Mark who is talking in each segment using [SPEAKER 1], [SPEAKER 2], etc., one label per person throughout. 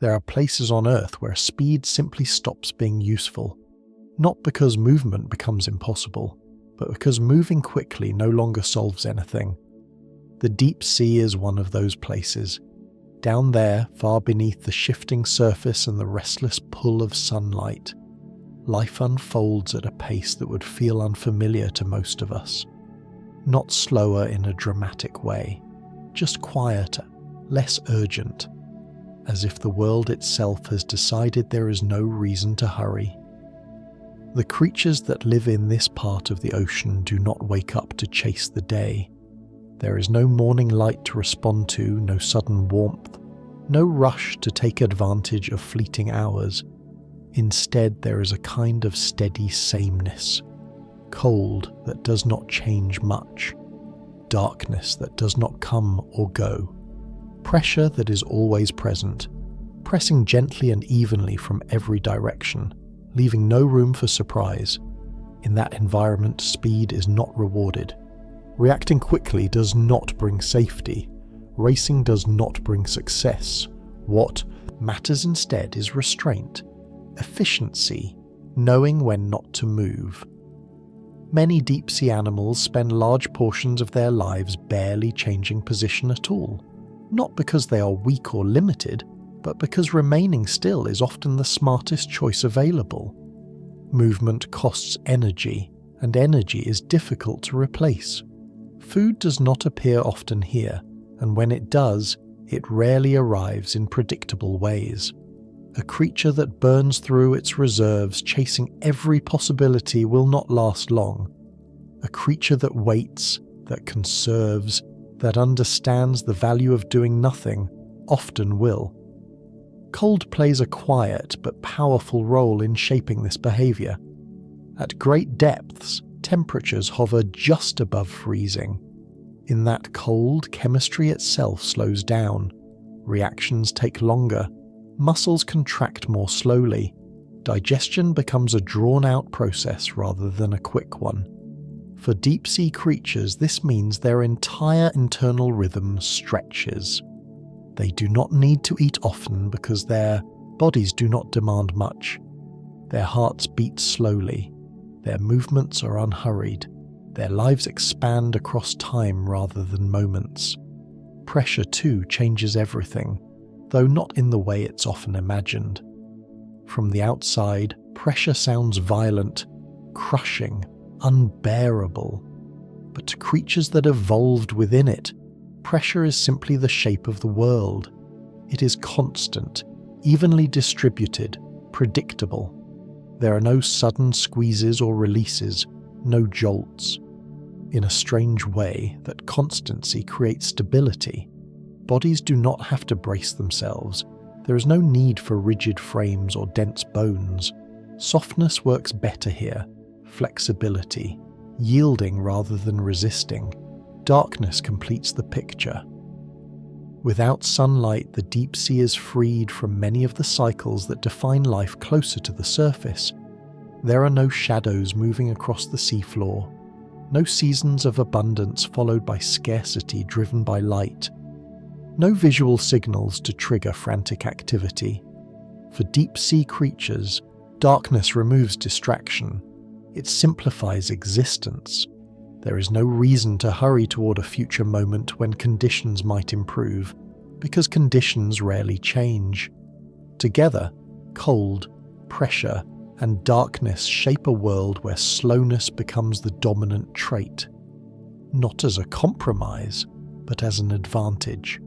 [SPEAKER 1] There are places on Earth where speed simply stops being useful, not because movement becomes impossible, but because moving quickly no longer solves anything. The deep sea is one of those places. Down there, far beneath the shifting surface and the restless pull of sunlight, life unfolds at a pace that would feel unfamiliar to most of us. Not slower in a dramatic way, just quieter, less urgent, as if the world itself has decided there is no reason to hurry. The creatures that live in this part of the ocean do not wake up to chase the day. There is no morning light to respond to, no sudden warmth, no rush to take advantage of fleeting hours. Instead, there is a kind of steady sameness, cold that does not change much, darkness that does not come or go, pressure that is always present, pressing gently and evenly from every direction, leaving no room for surprise. In that environment, speed is not rewarded. Reacting quickly does not bring safety. Racing does not bring success. What matters instead is restraint, efficiency, knowing when not to move. Many deep-sea animals spend large portions of their lives barely changing position at all, not because they are weak or limited, but because remaining still is often the smartest choice available. Movement costs energy, and energy is difficult to replace. Food does not appear often here, and when it does, it rarely arrives in predictable ways. A creature that burns through its reserves chasing every possibility will not last long. A creature that waits, that conserves, that understands the value of doing nothing, often will. Cold plays a quiet but powerful role in shaping this behavior. At great depths, temperatures hover just above freezing. In that cold, chemistry itself slows down. Reactions take longer. Muscles contract more slowly. Digestion becomes a drawn-out process rather than a quick one. For deep-sea creatures, this means their entire internal rhythm stretches. They do not need to eat often because their bodies do not demand much. Their hearts beat slowly. Their movements are unhurried. Their lives expand across time rather than moments. Pressure, too, changes everything, though not in the way it's often imagined. From the outside, pressure sounds violent, crushing, unbearable. But to creatures that evolved within it, pressure is simply the shape of the world. It is constant, evenly distributed, predictable. There are no sudden squeezes or releases, no jolts. In a strange way, that constancy creates stability. Bodies do not have to brace themselves. There is no need for rigid frames or dense bones. Softness works better here. Flexibility, yielding rather than resisting. Darkness completes the picture. Without sunlight, the deep sea is freed from many of the cycles that define life closer to the surface. There are no shadows moving across the seafloor, no seasons of abundance followed by scarcity driven by light, no visual signals to trigger frantic activity. For deep-sea creatures, darkness removes distraction. It simplifies existence. There is no reason to hurry toward a future moment when conditions might improve, because conditions rarely change. Together, cold, pressure, and darkness shape a world where slowness becomes the dominant trait. Not as a compromise, but as an advantage.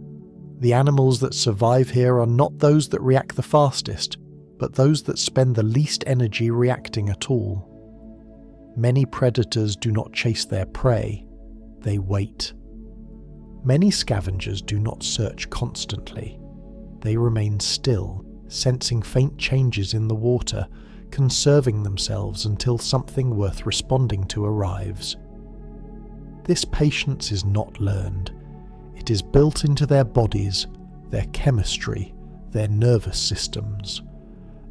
[SPEAKER 1] The animals that survive here are not those that react the fastest, but those that spend the least energy reacting at all. Many predators do not chase their prey, they wait. Many scavengers do not search constantly. They remain still, sensing faint changes in the water, conserving themselves until something worth responding to arrives. This patience is not learned. It is built into their bodies, their chemistry, their nervous systems.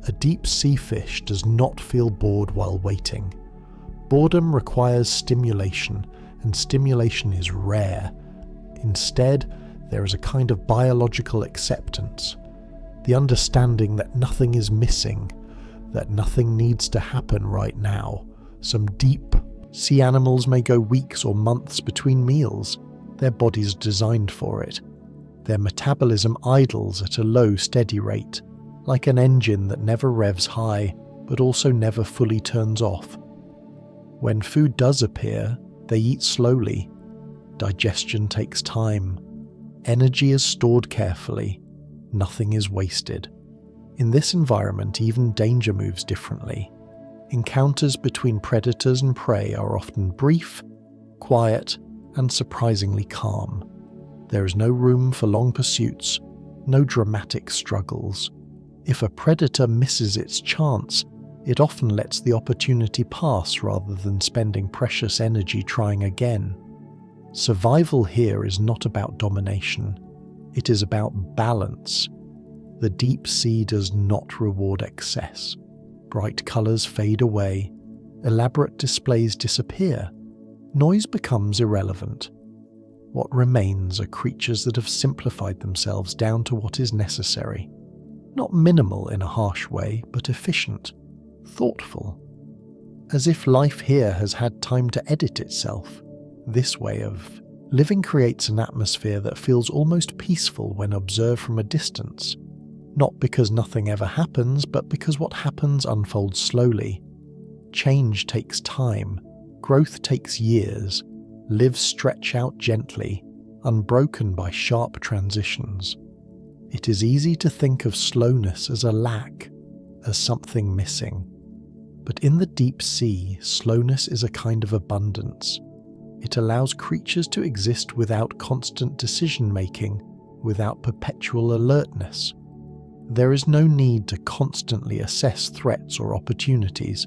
[SPEAKER 1] A deep sea fish does not feel bored while waiting. Boredom requires stimulation, and stimulation is rare. Instead, there is a kind of biological acceptance. The understanding that nothing is missing, that nothing needs to happen right now. Some deep sea animals may go weeks or months between meals. Their body's designed for it. Their metabolism idles at a low, steady rate, like an engine that never revs high, but also never fully turns off. When food does appear, they eat slowly. Digestion takes time. Energy is stored carefully. Nothing is wasted. In this environment, even danger moves differently. Encounters between predators and prey are often brief, quiet, and surprisingly calm. There is no room for long pursuits, no dramatic struggles. If a predator misses its chance, it often lets the opportunity pass rather than spending precious energy trying again. Survival here is not about domination. It is about balance. The deep sea does not reward excess. Bright colours fade away. Elaborate displays disappear. Noise becomes irrelevant. What remains are creatures that have simplified themselves down to what is necessary. Not minimal in a harsh way, but efficient, thoughtful. As if life here has had time to edit itself. This way of living creates an atmosphere that feels almost peaceful when observed from a distance. Not because nothing ever happens, but because what happens unfolds slowly. Change takes time. Growth takes years. Lives stretch out gently, unbroken by sharp transitions. It is easy to think of slowness as a lack, as something missing. But in the deep sea, slowness is a kind of abundance. It allows creatures to exist without constant decision-making, without perpetual alertness. There is no need to constantly assess threats or opportunities.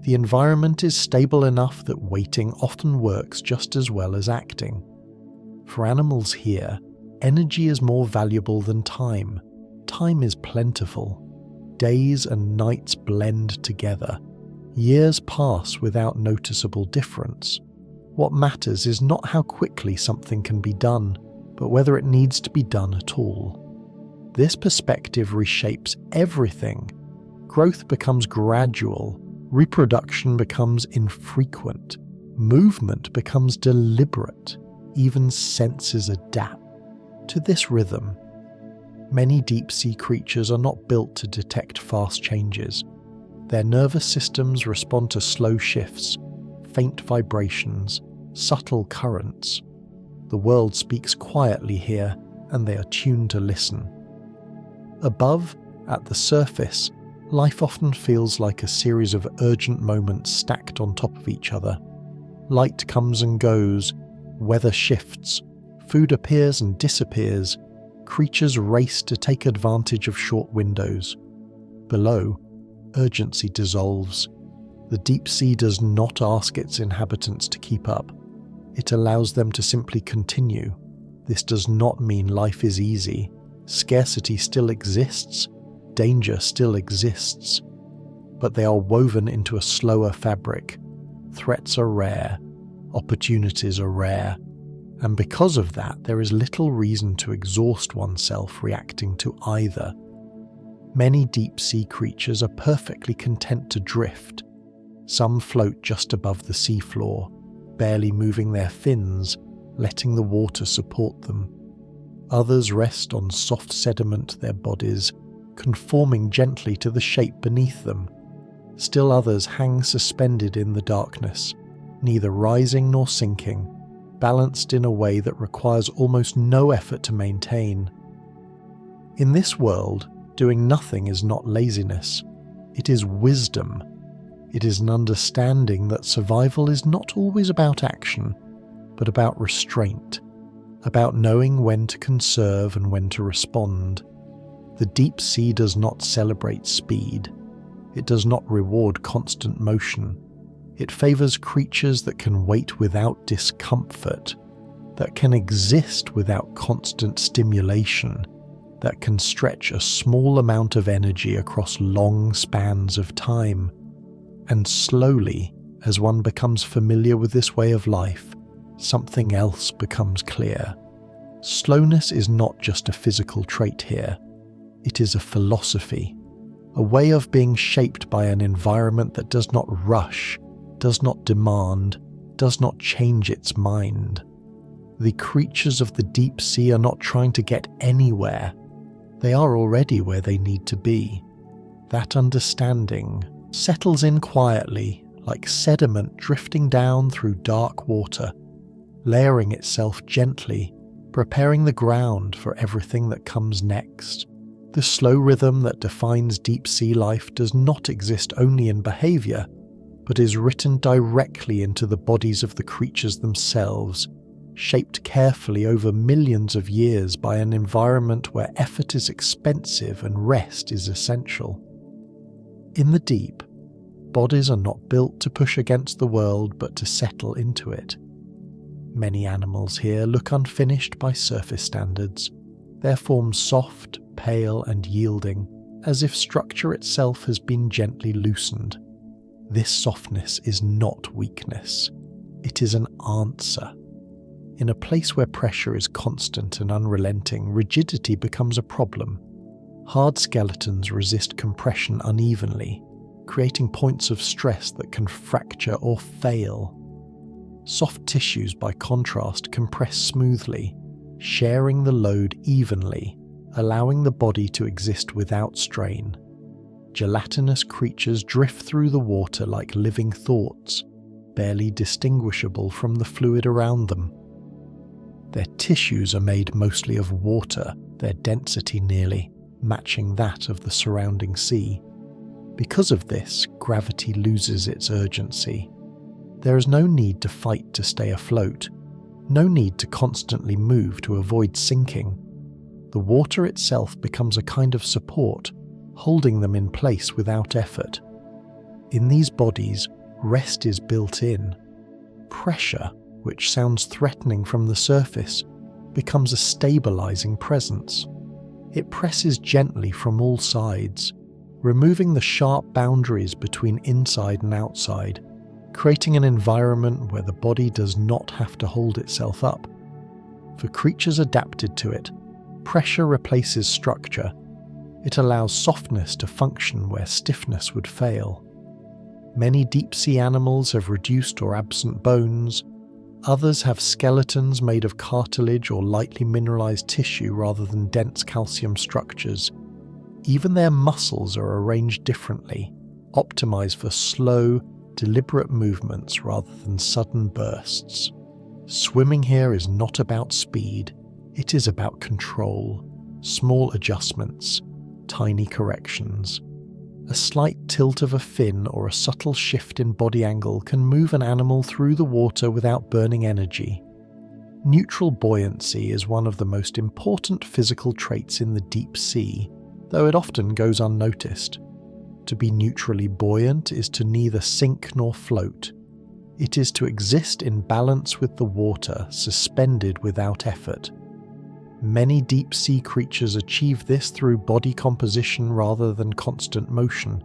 [SPEAKER 1] The environment is stable enough that waiting often works just as well as acting. For animals here, energy is more valuable than time. Time is plentiful. Days and nights blend together. Years pass without noticeable difference. What matters is not how quickly something can be done, but whether it needs to be done at all. This perspective reshapes everything. Growth becomes gradual. Reproduction becomes infrequent. Movement becomes deliberate. Even senses adapt to this rhythm. Many deep-sea creatures are not built to detect fast changes. Their nervous systems respond to slow shifts, faint vibrations, subtle currents. The world speaks quietly here, and they are tuned to listen. Above, at the surface, life often feels like a series of urgent moments stacked on top of each other. Light comes and goes, weather shifts, food appears and disappears, creatures race to take advantage of short windows. Below, urgency dissolves. The deep sea does not ask its inhabitants to keep up. It allows them to simply continue. This does not mean life is easy. Scarcity still exists. Danger still exists. But they are woven into a slower fabric. Threats are rare. Opportunities are rare. And because of that, there is little reason to exhaust oneself reacting to either. Many deep-sea creatures are perfectly content to drift. Some float just above the seafloor, barely moving their fins, letting the water support them. Others rest on soft sediment their bodies, conforming gently to the shape beneath them. Still others hang suspended in the darkness, neither rising nor sinking, balanced in a way that requires almost no effort to maintain. In this world, doing nothing is not laziness. It is wisdom. It is an understanding that survival is not always about action, but about restraint, about knowing when to conserve and when to respond. The deep sea does not celebrate speed. It does not reward constant motion. It favors creatures that can wait without discomfort, that can exist without constant stimulation, that can stretch a small amount of energy across long spans of time. And slowly, as one becomes familiar with this way of life, something else becomes clear. Slowness is not just a physical trait here. It is a philosophy, a way of being shaped by an environment that does not rush, does not demand, does not change its mind. The creatures of the deep sea are not trying to get anywhere. They are already where they need to be. That understanding settles in quietly, like sediment drifting down through dark water, layering itself gently, preparing the ground for everything that comes next. The slow rhythm that defines deep sea life does not exist only in behavior, but is written directly into the bodies of the creatures themselves, shaped carefully over millions of years by an environment where effort is expensive and rest is essential. In the deep, bodies are not built to push against the world but to settle into it. Many animals here look unfinished by surface standards, their forms soft, pale and yielding, as if structure itself has been gently loosened. This softness is not weakness. It is an answer. In a place where pressure is constant and unrelenting, rigidity becomes a problem. Hard skeletons resist compression unevenly, creating points of stress that can fracture or fail. Soft tissues, by contrast, compress smoothly, sharing the load evenly, allowing the body to exist without strain. Gelatinous creatures drift through the water like living thoughts, barely distinguishable from the fluid around them. Their tissues are made mostly of water, their density nearly matching that of the surrounding sea. Because of this, gravity loses its urgency. There is no need to fight to stay afloat, no need to constantly move to avoid sinking. The water itself becomes a kind of support, holding them in place without effort. In these bodies, rest is built in. Pressure, which sounds threatening from the surface, becomes a stabilizing presence. It presses gently from all sides, removing the sharp boundaries between inside and outside, creating an environment where the body does not have to hold itself up. For creatures adapted to it, pressure replaces structure. It allows softness to function where stiffness would fail. Many deep-sea animals have reduced or absent bones. Others have skeletons made of cartilage or lightly mineralized tissue rather than dense calcium structures. Even their muscles are arranged differently, optimized for slow, deliberate movements rather than sudden bursts. Swimming here is not about speed, it is about control, small adjustments, tiny corrections. A slight tilt of a fin or a subtle shift in body angle can move an animal through the water without burning energy. Neutral buoyancy is one of the most important physical traits in the deep sea, though it often goes unnoticed. To be neutrally buoyant is to neither sink nor float. It is to exist in balance with the water, suspended without effort. Many deep-sea creatures achieve this through body composition rather than constant motion.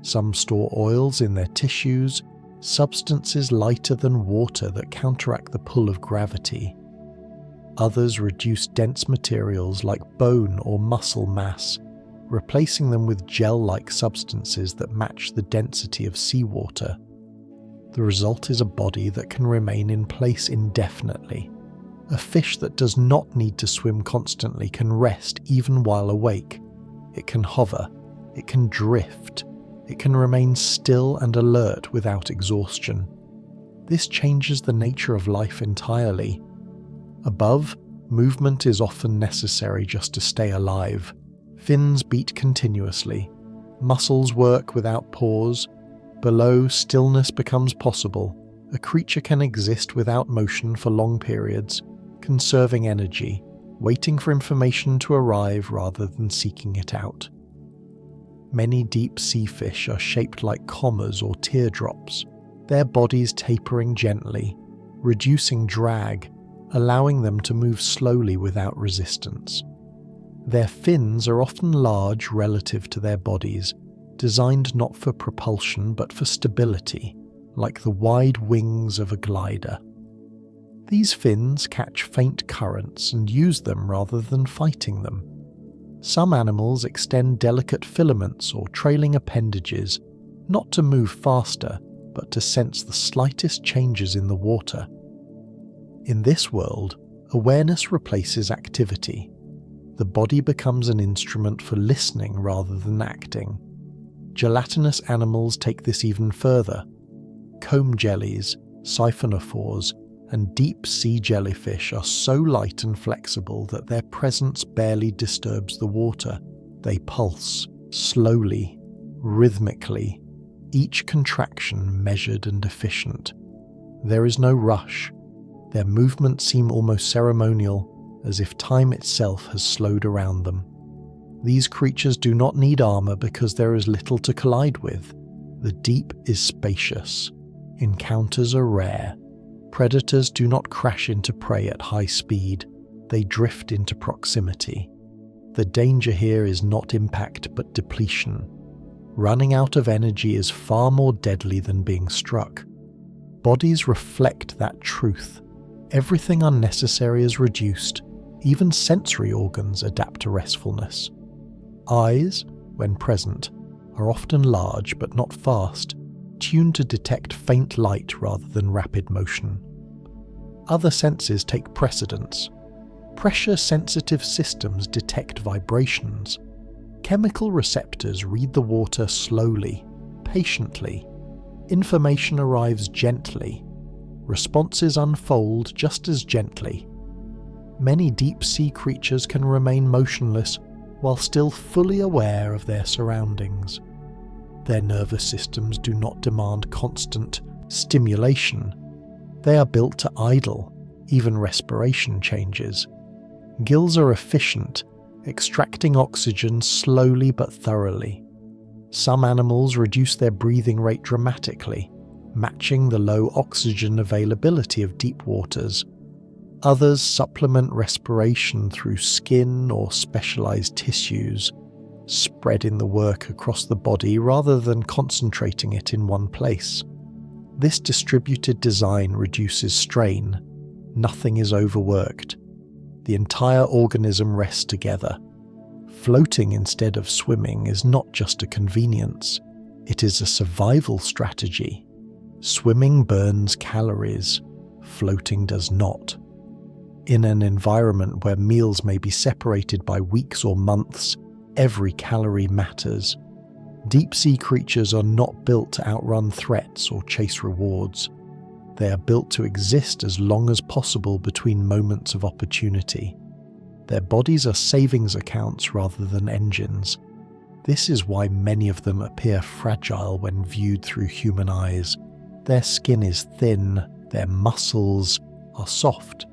[SPEAKER 1] Some store oils in their tissues, substances lighter than water that counteract the pull of gravity. Others reduce dense materials like bone or muscle mass, replacing them with gel-like substances that match the density of seawater. The result is a body that can remain in place indefinitely. A fish that does not need to swim constantly can rest even while awake. It can hover, it can drift, it can remain still and alert without exhaustion. This changes the nature of life entirely. Above, movement is often necessary just to stay alive. Fins beat continuously, muscles work without pause. Below, stillness becomes possible. A creature can exist without motion for long periods, conserving energy, waiting for information to arrive rather than seeking it out. Many deep-sea fish are shaped like commas or teardrops, their bodies tapering gently, reducing drag, allowing them to move slowly without resistance. Their fins are often large relative to their bodies, designed not for propulsion but for stability, like the wide wings of a glider. These fins catch faint currents and use them rather than fighting them. Some animals extend delicate filaments or trailing appendages, not to move faster, but to sense the slightest changes in the water. In this world, awareness replaces activity. The body becomes an instrument for listening rather than acting. Gelatinous animals take this even further. Comb jellies, siphonophores, and deep-sea jellyfish are so light and flexible that their presence barely disturbs the water. They pulse, slowly, rhythmically, each contraction measured and efficient. There is no rush. Their movements seem almost ceremonial, as if time itself has slowed around them. These creatures do not need armor because there is little to collide with. The deep is spacious. Encounters are rare. Predators do not crash into prey at high speed. They drift into proximity. The danger here is not impact but depletion. Running out of energy is far more deadly than being struck. Bodies reflect that truth. Everything unnecessary is reduced. Even sensory organs adapt to restfulness. Eyes, when present, are often large but not fast, tuned to detect faint light rather than rapid motion. Other senses take precedence. Pressure-sensitive systems detect vibrations. Chemical receptors read the water slowly, patiently. Information arrives gently. Responses unfold just as gently. Many deep-sea creatures can remain motionless while still fully aware of their surroundings. Their nervous systems do not demand constant stimulation. They are built to idle, even respiration changes. Gills are efficient, extracting oxygen slowly but thoroughly. Some animals reduce their breathing rate dramatically, matching the low oxygen availability of deep waters. Others supplement respiration through skin or specialized tissues, spreading the work across the body rather than concentrating it in one place. This distributed design reduces strain. Nothing is overworked. The entire organism rests together. Floating instead of swimming is not just a convenience, it is a survival strategy. Swimming burns calories, floating does not. In an environment where meals may be separated by weeks or months, every calorie matters. Deep-sea creatures are not built to outrun threats or chase rewards. They are built to exist as long as possible between moments of opportunity. Their bodies are savings accounts rather than engines. This is why many of them appear fragile when viewed through human eyes. Their skin is thin, their muscles are soft,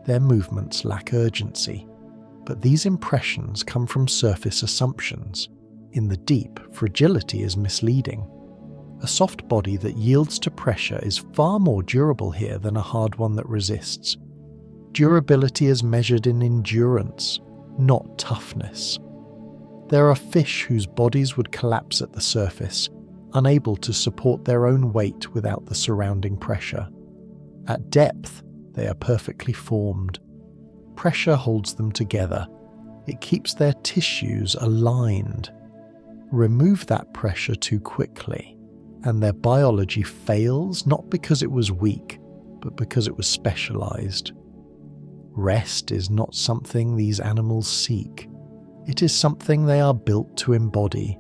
[SPEAKER 1] their movements lack urgency. But these impressions come from surface assumptions. In the deep, fragility is misleading. A soft body that yields to pressure is far more durable here than a hard one that resists. Durability is measured in endurance, not toughness. There are fish whose bodies would collapse at the surface, unable to support their own weight without the surrounding pressure. At depth, they are perfectly formed. Pressure holds them together. It keeps their tissues aligned. Remove that pressure too quickly, and their biology fails not because it was weak, but because it was specialized. Rest is not something these animals seek. It is something they are built to embody.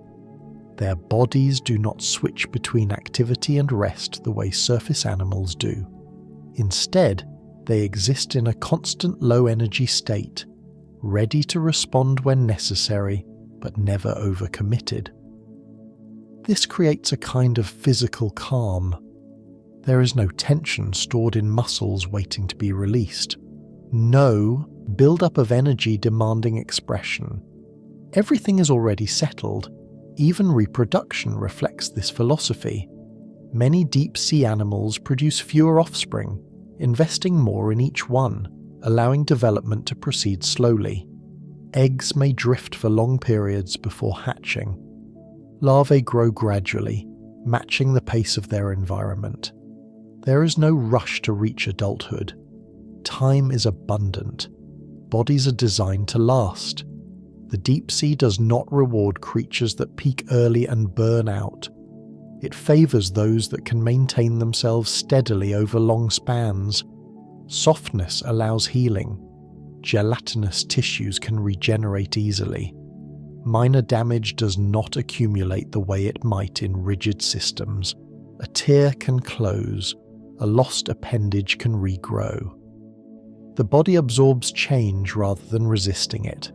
[SPEAKER 1] Their bodies do not switch between activity and rest the way surface animals do. Instead, they exist in a constant low-energy state, ready to respond when necessary, but never overcommitted. This creates a kind of physical calm. There is no tension stored in muscles waiting to be released. No build-up of energy demanding expression. Everything is already settled. Even reproduction reflects this philosophy. Many deep-sea animals produce fewer offspring, investing more in each one, allowing development to proceed slowly. Eggs may drift for long periods before hatching. Larvae grow gradually, matching the pace of their environment. There is no rush to reach adulthood. Time is abundant. Bodies are designed to last. The deep sea does not reward creatures that peak early and burn out. It favours those that can maintain themselves steadily over long spans. Softness allows healing. Gelatinous tissues can regenerate easily. Minor damage does not accumulate the way it might in rigid systems. A tear can close. A lost appendage can regrow. The body absorbs change rather than resisting it.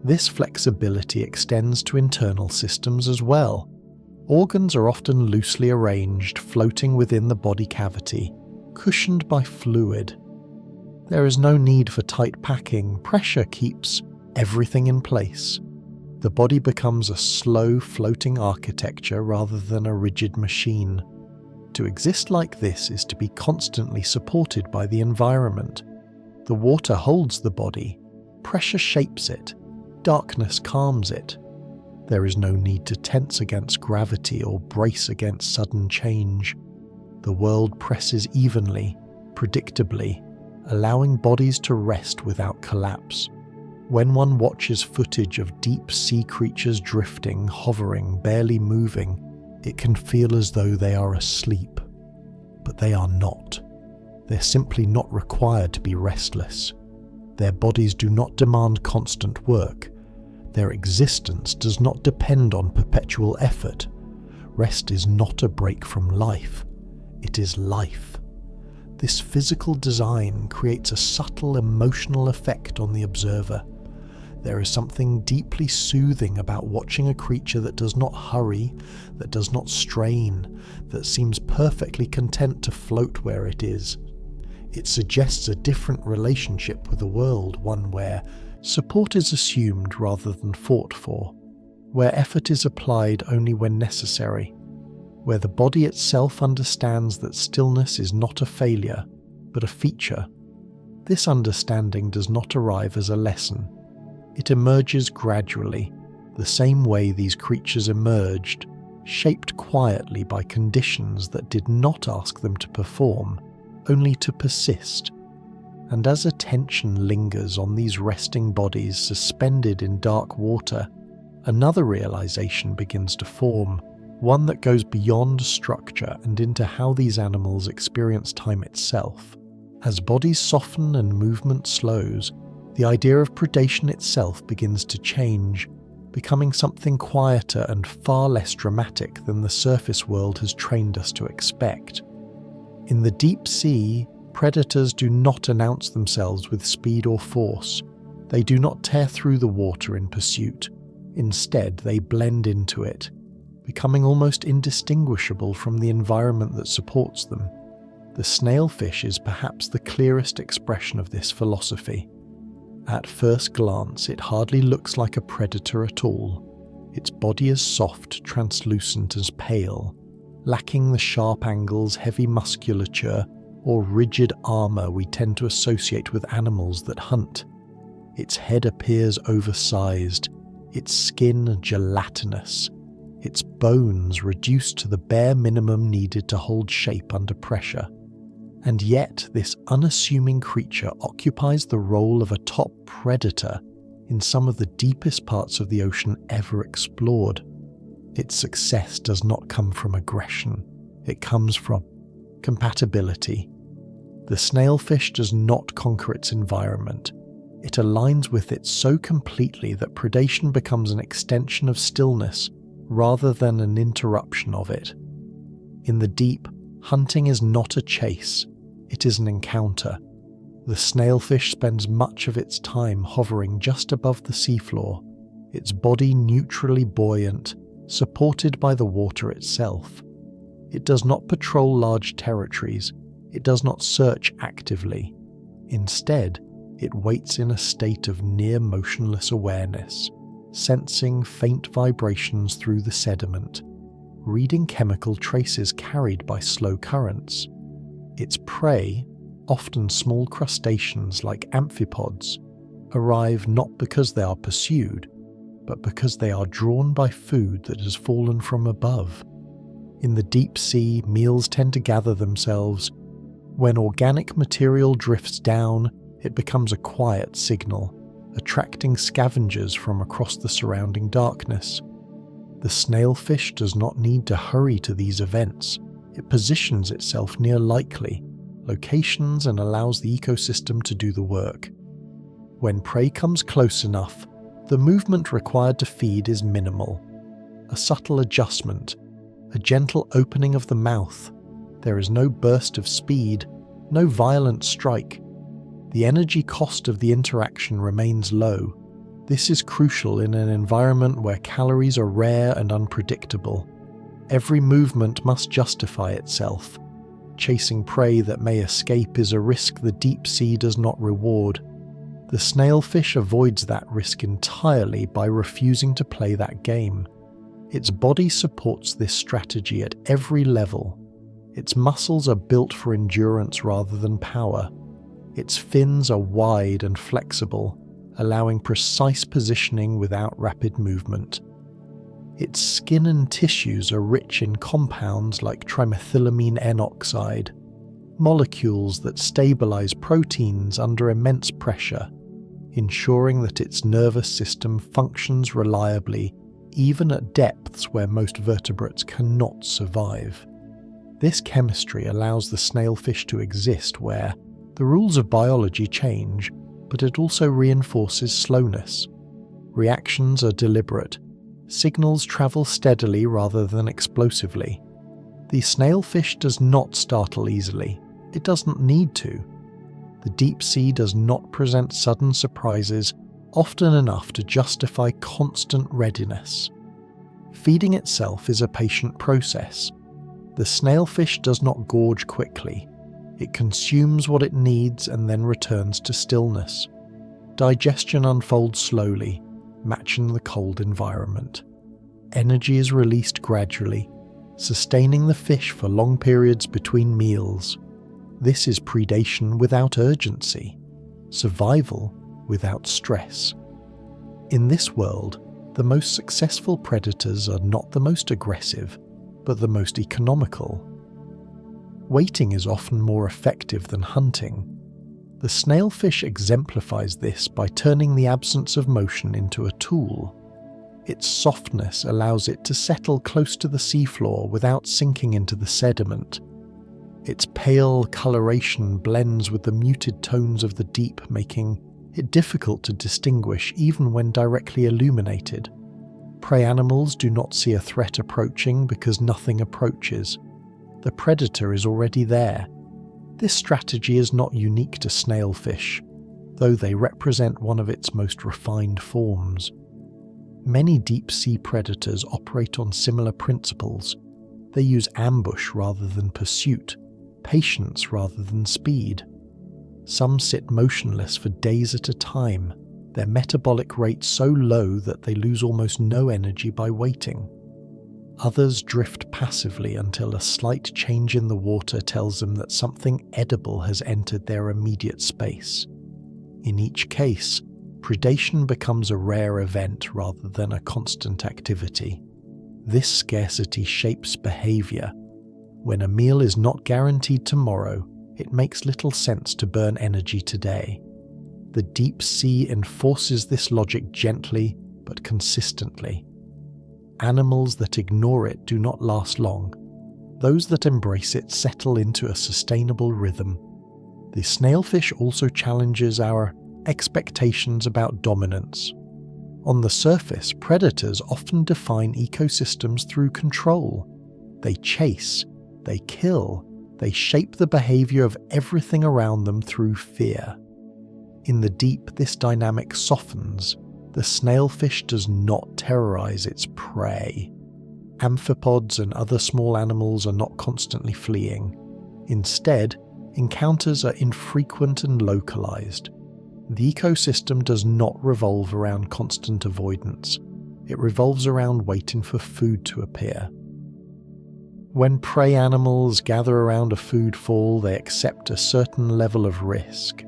[SPEAKER 1] This flexibility extends to internal systems as well. Organs are often loosely arranged, floating within the body cavity, cushioned by fluid. There is no need for tight packing. Pressure keeps everything in place. The body becomes a slow, floating architecture rather than a rigid machine. To exist like this is to be constantly supported by the environment. The water holds the body. Pressure shapes it. Darkness calms it. There is no need to tense against gravity or brace against sudden change. The world presses evenly, predictably, allowing bodies to rest without collapse. When one watches footage of deep sea creatures drifting, hovering, barely moving, it can feel as though they are asleep. But they are not. They're simply not required to be restless. Their bodies do not demand constant work. Their existence does not depend on perpetual effort. Rest is not a break from life. It is life. This physical design creates a subtle emotional effect on the observer. There is something deeply soothing about watching a creature that does not hurry, that does not strain, that seems perfectly content to float where it is. It suggests a different relationship with the world, one where support is assumed rather than fought for, where effort is applied only when necessary, where the body itself understands that stillness is not a failure, but a feature. This understanding does not arrive as a lesson. It emerges gradually, the same way these creatures emerged, shaped quietly by conditions that did not ask them to perform, only to persist. And as attention lingers on these resting bodies suspended in dark water, another realization begins to form, one that goes beyond structure and into how these animals experience time itself. As bodies soften and movement slows, the idea of predation itself begins to change, becoming something quieter and far less dramatic than the surface world has trained us to expect. In the deep sea, predators do not announce themselves with speed or force. They do not tear through the water in pursuit. Instead, they blend into it, becoming almost indistinguishable from the environment that supports them. The snailfish is perhaps the clearest expression of this philosophy. At first glance, it hardly looks like a predator at all. Its body is soft, translucent as pale, lacking the sharp angles, heavy musculature, or rigid armour we tend to associate with animals that hunt. Its head appears oversized, its skin gelatinous, its bones reduced to the bare minimum needed to hold shape under pressure. And yet this unassuming creature occupies the role of a top predator in some of the deepest parts of the ocean ever explored. Its success does not come from aggression, it comes from compatibility. The snailfish does not conquer its environment. It aligns with it so completely that predation becomes an extension of stillness rather than an interruption of it. In the deep, hunting is not a chase, it is an encounter. The snailfish spends much of its time hovering just above the seafloor, its body neutrally buoyant, supported by the water itself. It does not patrol large territories. It does not search actively. Instead, it waits in a state of near motionless awareness, sensing faint vibrations through the sediment, reading chemical traces carried by slow currents. Its prey, often small crustaceans like amphipods, arrive not because they are pursued, but because they are drawn by food that has fallen from above. In the deep sea, meals tend to gather themselves. When organic material drifts down, it becomes a quiet signal, attracting scavengers from across the surrounding darkness. The snailfish does not need to hurry to these events. It positions itself near likely locations and allows the ecosystem to do the work. When prey comes close enough, the movement required to feed is minimal. A subtle adjustment, a gentle opening of the mouth. There is no burst of speed, no violent strike. The energy cost of the interaction remains low. This is crucial in an environment where calories are rare and unpredictable. Every movement must justify itself. Chasing prey that may escape is a risk the deep sea does not reward. The snailfish avoids that risk entirely by refusing to play that game. Its body supports this strategy at every level. Its muscles are built for endurance rather than power. Its fins are wide and flexible, allowing precise positioning without rapid movement. Its skin and tissues are rich in compounds like trimethylamine N oxide, molecules that stabilize proteins under immense pressure, ensuring that its nervous system functions reliably even at depths where most vertebrates cannot survive. This chemistry allows the snailfish to exist where the rules of biology change, but it also reinforces slowness. Reactions are deliberate. Signals travel steadily rather than explosively. The snailfish does not startle easily. It doesn't need to. The deep sea does not present sudden surprises often enough to justify constant readiness. Feeding itself is a patient process. The snailfish does not gorge quickly. It consumes what it needs and then returns to stillness. Digestion unfolds slowly, matching the cold environment. Energy is released gradually, sustaining the fish for long periods between meals. This is predation without urgency, survival without stress. In this world, the most successful predators are not the most aggressive, but the most economical. Waiting is often more effective than hunting. The snailfish exemplifies this by turning the absence of motion into a tool. Its softness allows it to settle close to the seafloor without sinking into the sediment. Its pale coloration blends with the muted tones of the deep, making it difficult to distinguish even when directly illuminated. Prey animals do not see a threat approaching because nothing approaches. The predator is already there. This strategy is not unique to snailfish, though they represent one of its most refined forms. Many deep-sea predators operate on similar principles. They use ambush rather than pursuit, patience rather than speed. Some sit motionless for days at a time, their metabolic rate so low that they lose almost no energy by waiting. Others drift passively until a slight change in the water tells them that something edible has entered their immediate space. In each case, predation becomes a rare event rather than a constant activity. This scarcity shapes behavior. When a meal is not guaranteed tomorrow, it makes little sense to burn energy today. The deep sea enforces this logic gently but consistently. Animals that ignore it do not last long. Those that embrace it settle into a sustainable rhythm. The snailfish also challenges our expectations about dominance. On the surface, predators often define ecosystems through control. They chase, they kill, they shape the behavior of everything around them through fear. In the deep, this dynamic softens. The snailfish does not terrorize its prey. Amphipods and other small animals are not constantly fleeing. Instead, encounters are infrequent and localized. The ecosystem does not revolve around constant avoidance. It revolves around waiting for food to appear. When prey animals gather around a food fall, they accept a certain level of risk.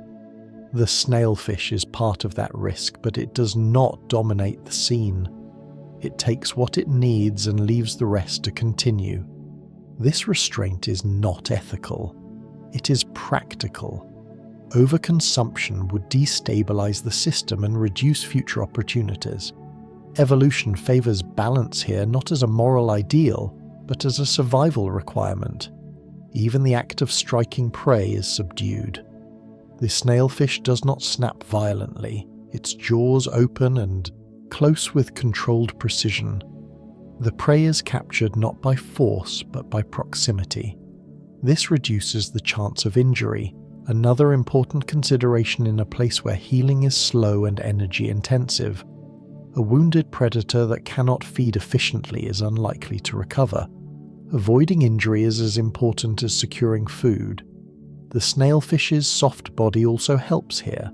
[SPEAKER 1] The snailfish is part of that risk, but it does not dominate the scene. It takes what it needs and leaves the rest to continue. This restraint is not ethical. It is practical. Overconsumption would destabilize the system and reduce future opportunities. Evolution favors balance here not as a moral ideal, but as a survival requirement. Even the act of striking prey is subdued. The snailfish does not snap violently, its jaws open and close with controlled precision. The prey is captured not by force but by proximity. This reduces the chance of injury, another important consideration in a place where healing is slow and energy intensive. A wounded predator that cannot feed efficiently is unlikely to recover. Avoiding injury is as important as securing food. The snailfish's soft body also helps here.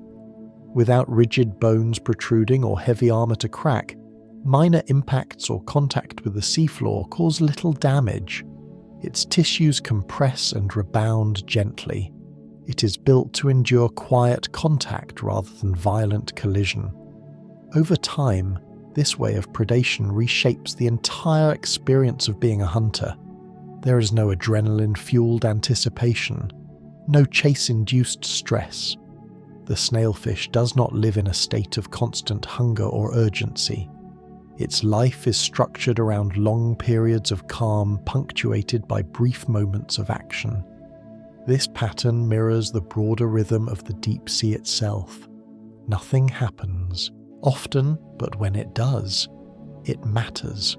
[SPEAKER 1] Without rigid bones protruding or heavy armor to crack, minor impacts or contact with the seafloor cause little damage. Its tissues compress and rebound gently. It is built to endure quiet contact rather than violent collision. Over time, this way of predation reshapes the entire experience of being a hunter. There is no adrenaline-fueled anticipation, no chase-induced stress. The snailfish does not live in a state of constant hunger or urgency. Its life is structured around long periods of calm punctuated by brief moments of action. This pattern mirrors the broader rhythm of the deep sea itself. Nothing happens, often, but when it does, it matters.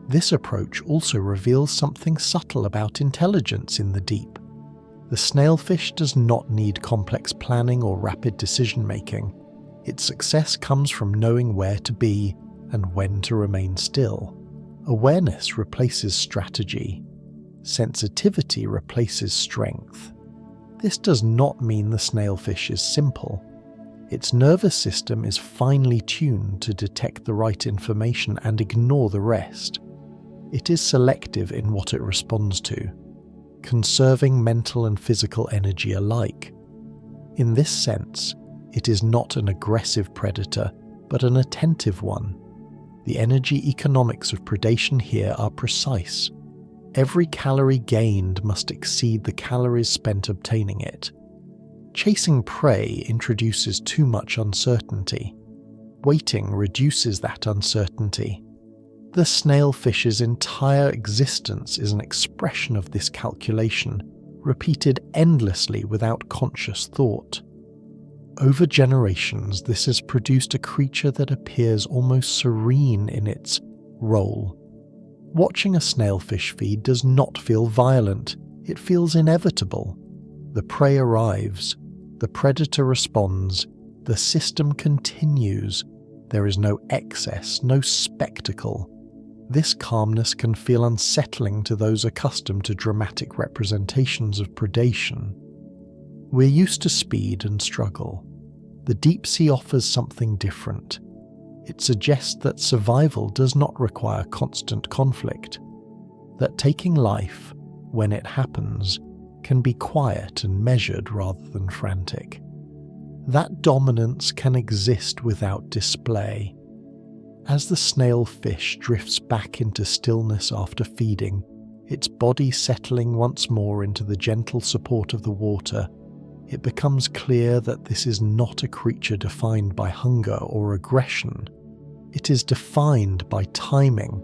[SPEAKER 1] This approach also reveals something subtle about intelligence in the deep. The snailfish does not need complex planning or rapid decision-making. Its success comes from knowing where to be and when to remain still. Awareness replaces strategy. Sensitivity replaces strength. This does not mean the snailfish is simple. Its nervous system is finely tuned to detect the right information and ignore the rest. It is selective in what it responds to, conserving mental and physical energy alike. In this sense, it is not an aggressive predator, but an attentive one. The energy economics of predation here are precise. Every calorie gained must exceed the calories spent obtaining it. Chasing prey introduces too much uncertainty. Waiting reduces that uncertainty. The snailfish's entire existence is an expression of this calculation, repeated endlessly without conscious thought. Over generations, this has produced a creature that appears almost serene in its role. Watching a snailfish feed does not feel violent, it feels inevitable. The prey arrives, the predator responds, the system continues. There is no excess, no spectacle. This calmness can feel unsettling to those accustomed to dramatic representations of predation. We're used to speed and struggle. The deep sea offers something different. It suggests that survival does not require constant conflict, that taking life, when it happens, can be quiet and measured rather than frantic. That dominance can exist without display. As the snailfish drifts back into stillness after feeding, its body settling once more into the gentle support of the water, it becomes clear that this is not a creature defined by hunger or aggression. It is defined by timing,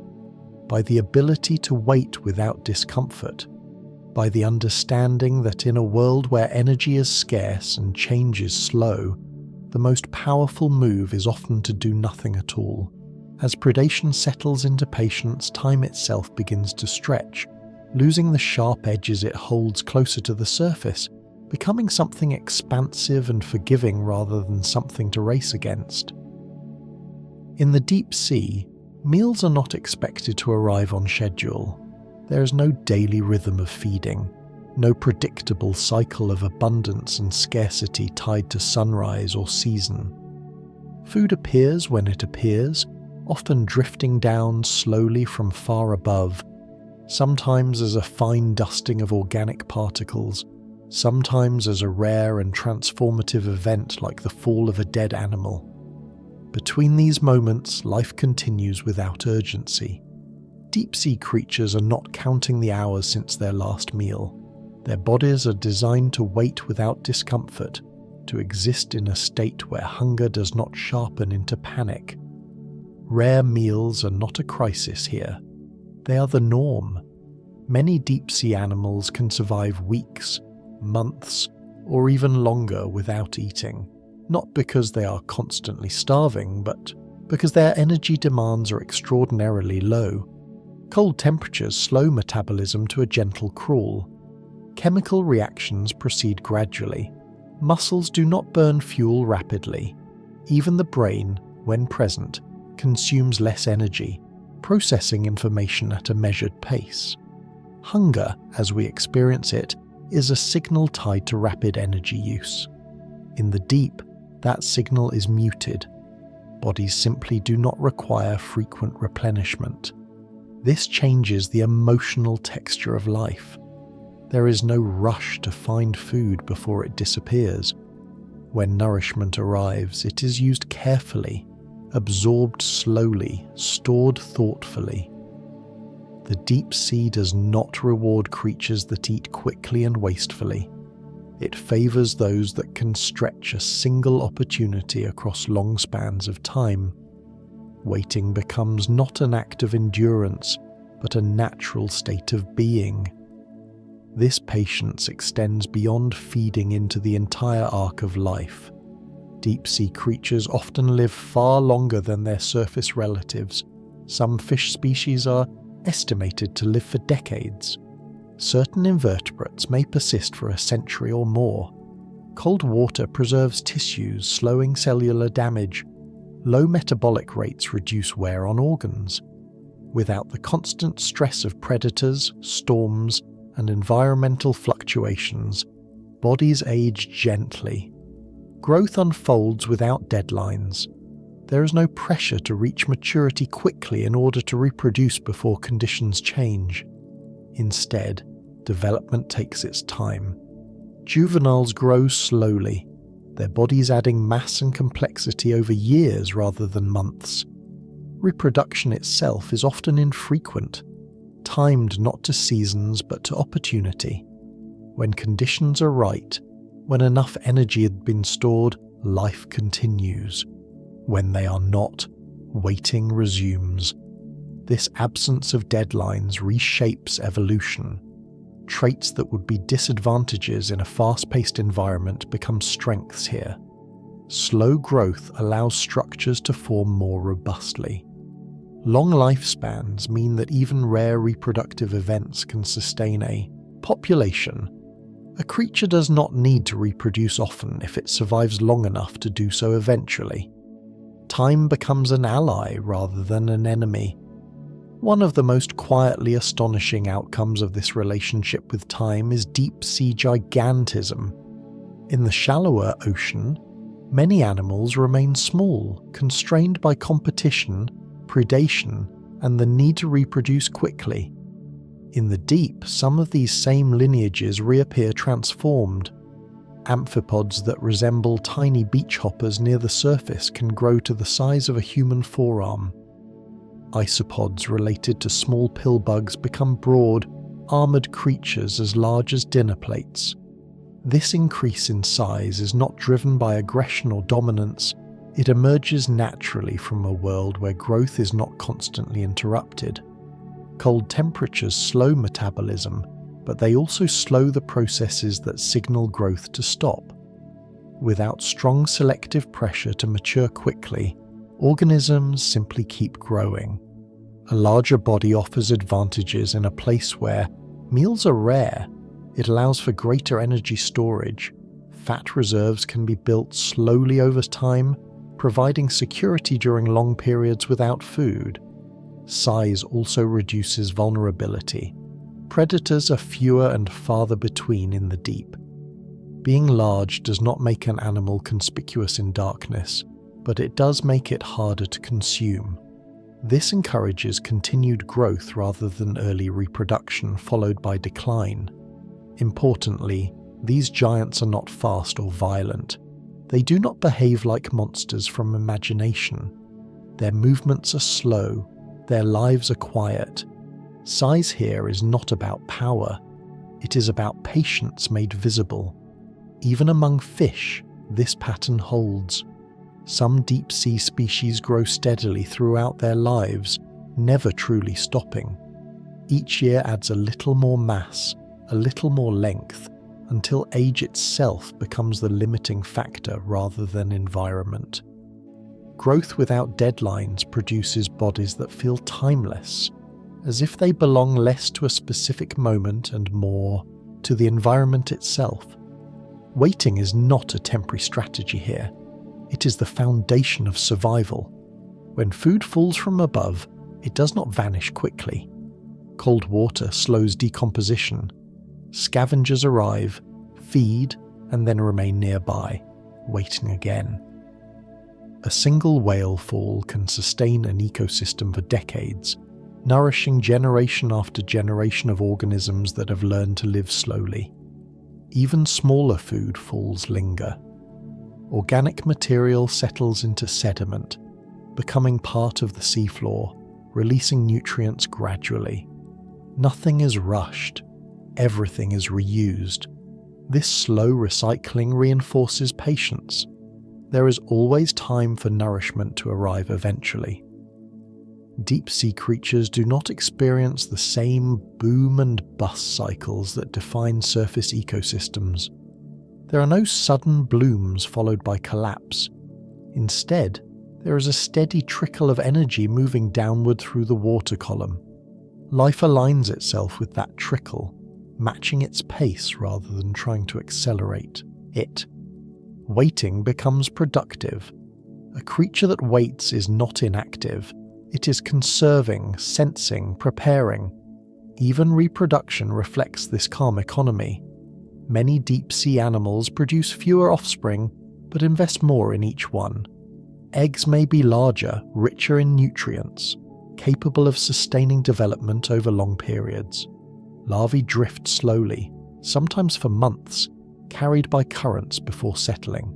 [SPEAKER 1] by the ability to wait without discomfort, by the understanding that in a world where energy is scarce and change is slow, the most powerful move is often to do nothing at all. As predation settles into patience, time itself begins to stretch, losing the sharp edges it holds closer to the surface, becoming something expansive and forgiving rather than something to race against. In the deep sea, meals are not expected to arrive on schedule. There is no daily rhythm of feeding, no predictable cycle of abundance and scarcity tied to sunrise or season. Food appears when it appears, often drifting down slowly from far above, sometimes as a fine dusting of organic particles, sometimes as a rare and transformative event like the fall of a dead animal. Between these moments, life continues without urgency. Deep-sea creatures are not counting the hours since their last meal. Their bodies are designed to wait without discomfort, to exist in a state where hunger does not sharpen into panic. Rare meals are not a crisis here. They are the norm. Many deep-sea animals can survive weeks, months, or even longer without eating, not because they are constantly starving, but because their energy demands are extraordinarily low. Cold temperatures slow metabolism to a gentle crawl. Chemical reactions proceed gradually. Muscles do not burn fuel rapidly. Even the brain, when present, consumes less energy, processing information at a measured pace. Hunger, as we experience it, is a signal tied to rapid energy use. In the deep, that signal is muted. Bodies simply do not require frequent replenishment. This changes the emotional texture of life. There is no rush to find food before it disappears. When nourishment arrives, it is used carefully, absorbed slowly, stored thoughtfully. The deep sea does not reward creatures that eat quickly and wastefully. It favors those that can stretch a single opportunity across long spans of time. Waiting becomes not an act of endurance, but a natural state of being. This patience extends beyond feeding into the entire arc of life. Deep-sea creatures often live far longer than their surface relatives. Some fish species are estimated to live for decades. Certain invertebrates may persist for a century or more. Cold water preserves tissues, slowing cellular damage. Low metabolic rates reduce wear on organs. Without the constant stress of predators, storms, and environmental fluctuations, bodies age gently. Growth unfolds without deadlines. There is no pressure to reach maturity quickly in order to reproduce before conditions change. Instead, development takes its time. Juveniles grow slowly, their bodies adding mass and complexity over years rather than months. Reproduction itself is often infrequent, timed not to seasons but to opportunity. When conditions are right, when enough energy had been stored, life continues. When they are not, waiting resumes. This absence of deadlines reshapes evolution. Traits that would be disadvantages in a fast-paced environment become strengths here. Slow growth allows structures to form more robustly. Long lifespans mean that even rare reproductive events can sustain a population. A creature does not need to reproduce often if it survives long enough to do so eventually. Time becomes an ally rather than an enemy. One of the most quietly astonishing outcomes of this relationship with time is deep-sea gigantism. In the shallower ocean, many animals remain small, constrained by competition, predation, and the need to reproduce quickly. In the deep, some of these same lineages reappear transformed. Amphipods that resemble tiny beach hoppers near the surface can grow to the size of a human forearm. Isopods related to small pill bugs become broad, armored creatures as large as dinner plates. This increase in size is not driven by aggression or dominance. It emerges naturally from a world where growth is not constantly interrupted. Cold temperatures slow metabolism, but they also slow the processes that signal growth to stop. Without strong selective pressure to mature quickly, organisms simply keep growing. A larger body offers advantages in a place where meals are rare. It allows for greater energy storage. Fat reserves can be built slowly over time, providing security during long periods without food. Size also reduces vulnerability. Predators are fewer and farther between in the deep. Being large does not make an animal conspicuous in darkness, but it does make it harder to consume. This encourages continued growth rather than early reproduction followed by decline. Importantly, these giants are not fast or violent. They do not behave like monsters from imagination. Their movements are slow, their lives are quiet. Size here is not about power. It is about patience made visible. Even among fish, this pattern holds. Some deep-sea species grow steadily throughout their lives, never truly stopping. Each year adds a little more mass, a little more length, until age itself becomes the limiting factor rather than environment. Growth without deadlines produces bodies that feel timeless, as if they belong less to a specific moment and more to the environment itself. Waiting is not a temporary strategy here. It is the foundation of survival. When food falls from above, it does not vanish quickly. Cold water slows decomposition. Scavengers arrive, feed, and then remain nearby, waiting again. A single whale fall can sustain an ecosystem for decades, nourishing generation after generation of organisms that have learned to live slowly. Even smaller food falls linger. Organic material settles into sediment, becoming part of the seafloor, releasing nutrients gradually. Nothing is rushed. Everything is reused. This slow recycling reinforces patience. There is always time for nourishment to arrive eventually. Deep-sea creatures do not experience the same boom and bust cycles that define surface ecosystems. There are no sudden blooms followed by collapse. Instead, there is a steady trickle of energy moving downward through the water column. Life aligns itself with that trickle, matching its pace rather than trying to accelerate it. Waiting becomes productive. A creature that waits is not inactive. It is conserving, sensing, preparing. Even reproduction reflects this calm economy. Many deep-sea animals produce fewer offspring, but invest more in each one. Eggs may be larger, richer in nutrients, capable of sustaining development over long periods. Larvae drift slowly, sometimes for months, carried by currents before settling.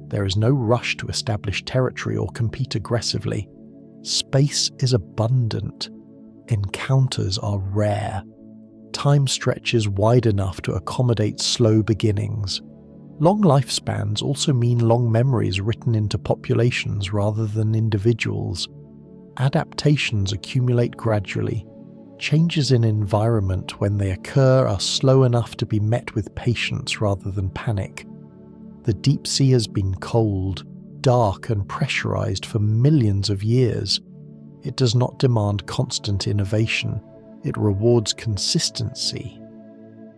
[SPEAKER 1] There is no rush to establish territory or compete aggressively. Space is abundant. Encounters are rare. Time stretches wide enough to accommodate slow beginnings. Long lifespans also mean long memories written into populations rather than individuals. Adaptations accumulate gradually. Changes in environment, when they occur, are slow enough to be met with patience rather than panic. The deep sea has been cold, dark, and pressurized for millions of years. It does not demand constant innovation. It rewards consistency.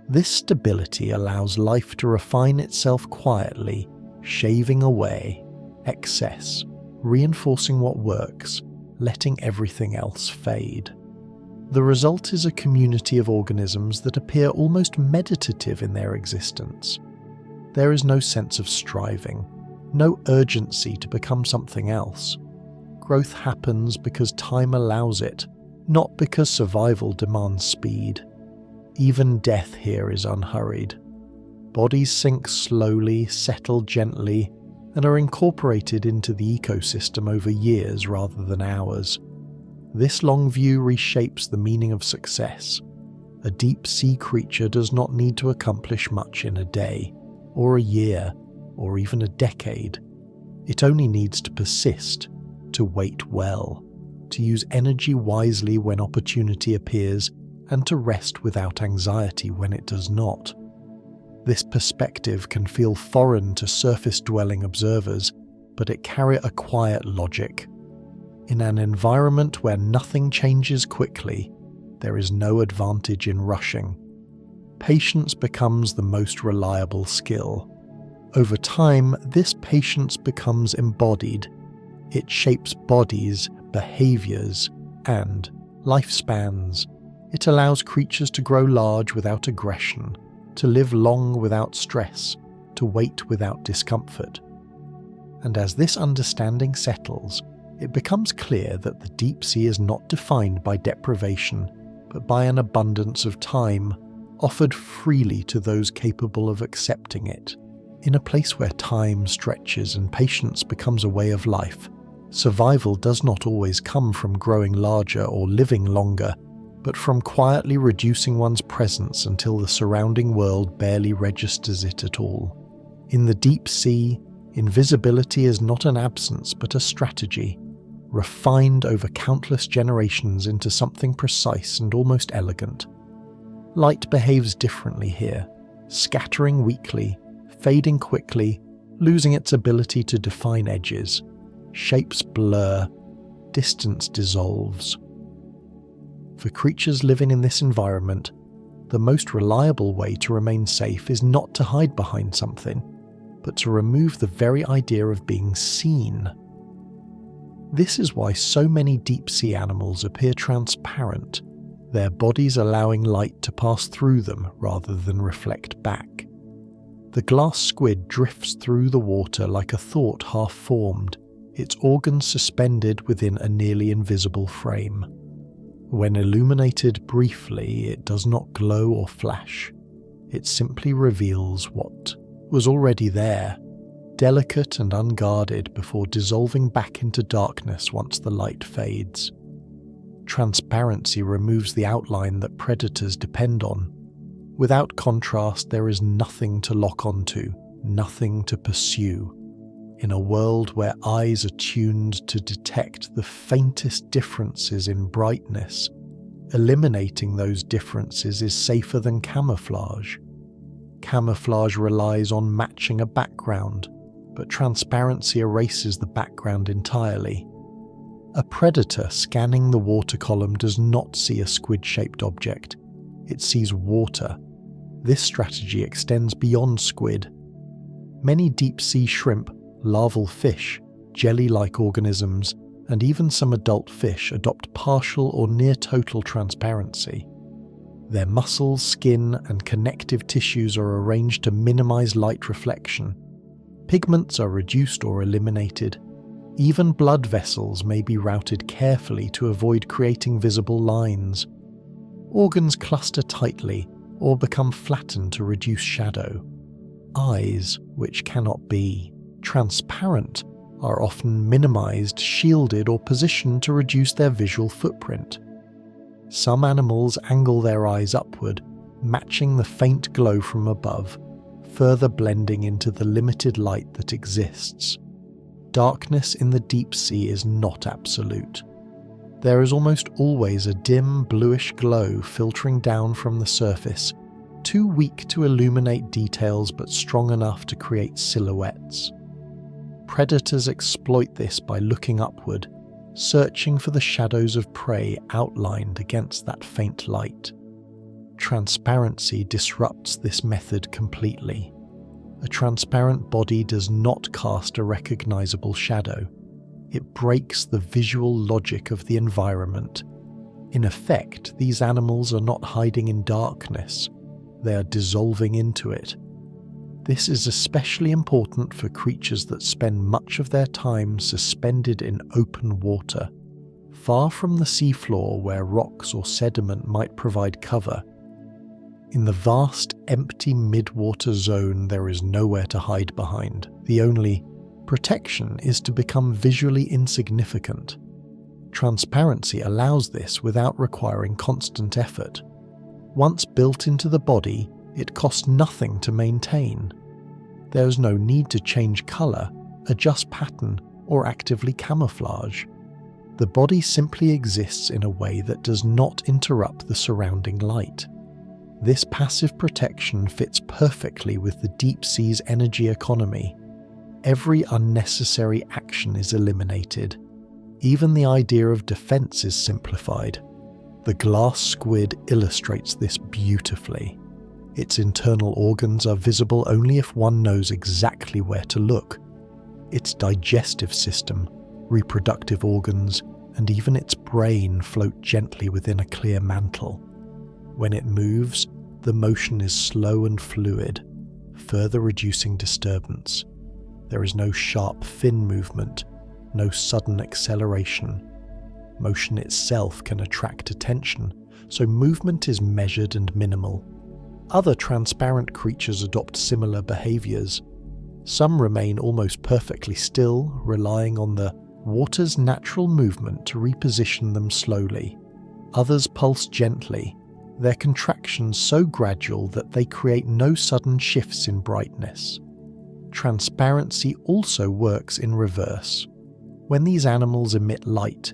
[SPEAKER 1] This stability allows life to refine itself quietly, shaving away excess, reinforcing what works, letting everything else fade. The result is a community of organisms that appear almost meditative in their existence. There is no sense of striving, no urgency to become something else. Growth happens because time allows it, not because survival demands speed. Even death here is unhurried. Bodies sink slowly, settle gently, and are incorporated into the ecosystem over years rather than hours. This long view reshapes the meaning of success. A deep-sea creature does not need to accomplish much in a day, or a year, or even a decade. It only needs to persist, to wait well, to use energy wisely when opportunity appears, and to rest without anxiety when it does not. This perspective can feel foreign to surface-dwelling observers, but it carries a quiet logic. In an environment where nothing changes quickly, there is no advantage in rushing. Patience becomes the most reliable skill. Over time, this patience becomes embodied. It shapes bodies, behaviors, and lifespans. It allows creatures to grow large without aggression, to live long without stress, to wait without discomfort. And as this understanding settles, it becomes clear that the deep sea is not defined by deprivation, but by an abundance of time, offered freely to those capable of accepting it. In a place where time stretches and patience becomes a way of life, survival does not always come from growing larger or living longer. but from quietly reducing one's presence until the surrounding world barely registers it at all. In the deep sea, invisibility is not an absence but a strategy, refined over countless generations into something precise and almost elegant. Light behaves differently here, scattering weakly, fading quickly, losing its ability to define edges. Shapes blur, distance dissolves. For creatures living in this environment, the most reliable way to remain safe is not to hide behind something, but to remove the very idea of being seen. This is why so many deep-sea animals appear transparent, their bodies allowing light to pass through them rather than reflect back. The glass squid drifts through the water like a thought half-formed, its organs suspended within a nearly invisible frame. When illuminated briefly, it does not glow or flash. It simply reveals what was already there, delicate and unguarded before dissolving back into darkness once the light fades. Transparency removes the outline that predators depend on. Without contrast, there is nothing to lock onto, nothing to pursue. In a world where eyes are tuned to detect the faintest differences in brightness, eliminating those differences is safer than camouflage. Camouflage relies on matching a background, but transparency erases the background entirely. A predator scanning the water column does not see a squid-shaped object. It sees water. This strategy extends beyond squid. Many deep-sea shrimp, larval fish, jelly-like organisms, and even some adult fish adopt partial or near-total transparency. Their muscles, skin, and connective tissues are arranged to minimize light reflection. Pigments are reduced or eliminated. Even blood vessels may be routed carefully to avoid creating visible lines. Organs cluster tightly or become flattened to reduce shadow. Eyes, which cannot be transparent, are often minimized, shielded, or positioned to reduce their visual footprint. Some animals angle their eyes upward, matching the faint glow from above, further blending into the limited light that exists. Darkness in the deep sea is not absolute. There is almost always a dim bluish glow filtering down from the surface, too weak to illuminate details but strong enough to create silhouettes. Predators exploit this by looking upward, searching for the shadows of prey outlined against that faint light. Transparency disrupts this method completely. A transparent body does not cast a recognizable shadow. It breaks the visual logic of the environment. In effect, these animals are not hiding in darkness. They are dissolving into it. This is especially important for creatures that spend much of their time suspended in open water, far from the seafloor where rocks or sediment might provide cover. In the vast, empty mid-water zone, there is nowhere to hide behind. The only protection is to become visually insignificant. Transparency allows this without requiring constant effort. Once built into the body, it costs nothing to maintain. There is no need to change colour, adjust pattern, or actively camouflage. The body simply exists in a way that does not interrupt the surrounding light. This passive protection fits perfectly with the deep sea's energy economy. Every unnecessary action is eliminated. Even the idea of defense is simplified. The glass squid illustrates this beautifully. Its internal organs are visible only if one knows exactly where to look. Its digestive system, reproductive organs, and even its brain float gently within a clear mantle. When it moves, the motion is slow and fluid, further reducing disturbance. There is no sharp fin movement, no sudden acceleration. Motion itself can attract attention, so movement is measured and minimal. Other transparent creatures adopt similar behaviors. Some remain almost perfectly still, relying on the water's natural movement to reposition them slowly. Others pulse gently, their contractions so gradual that they create no sudden shifts in brightness. Transparency also works in reverse. When these animals emit light,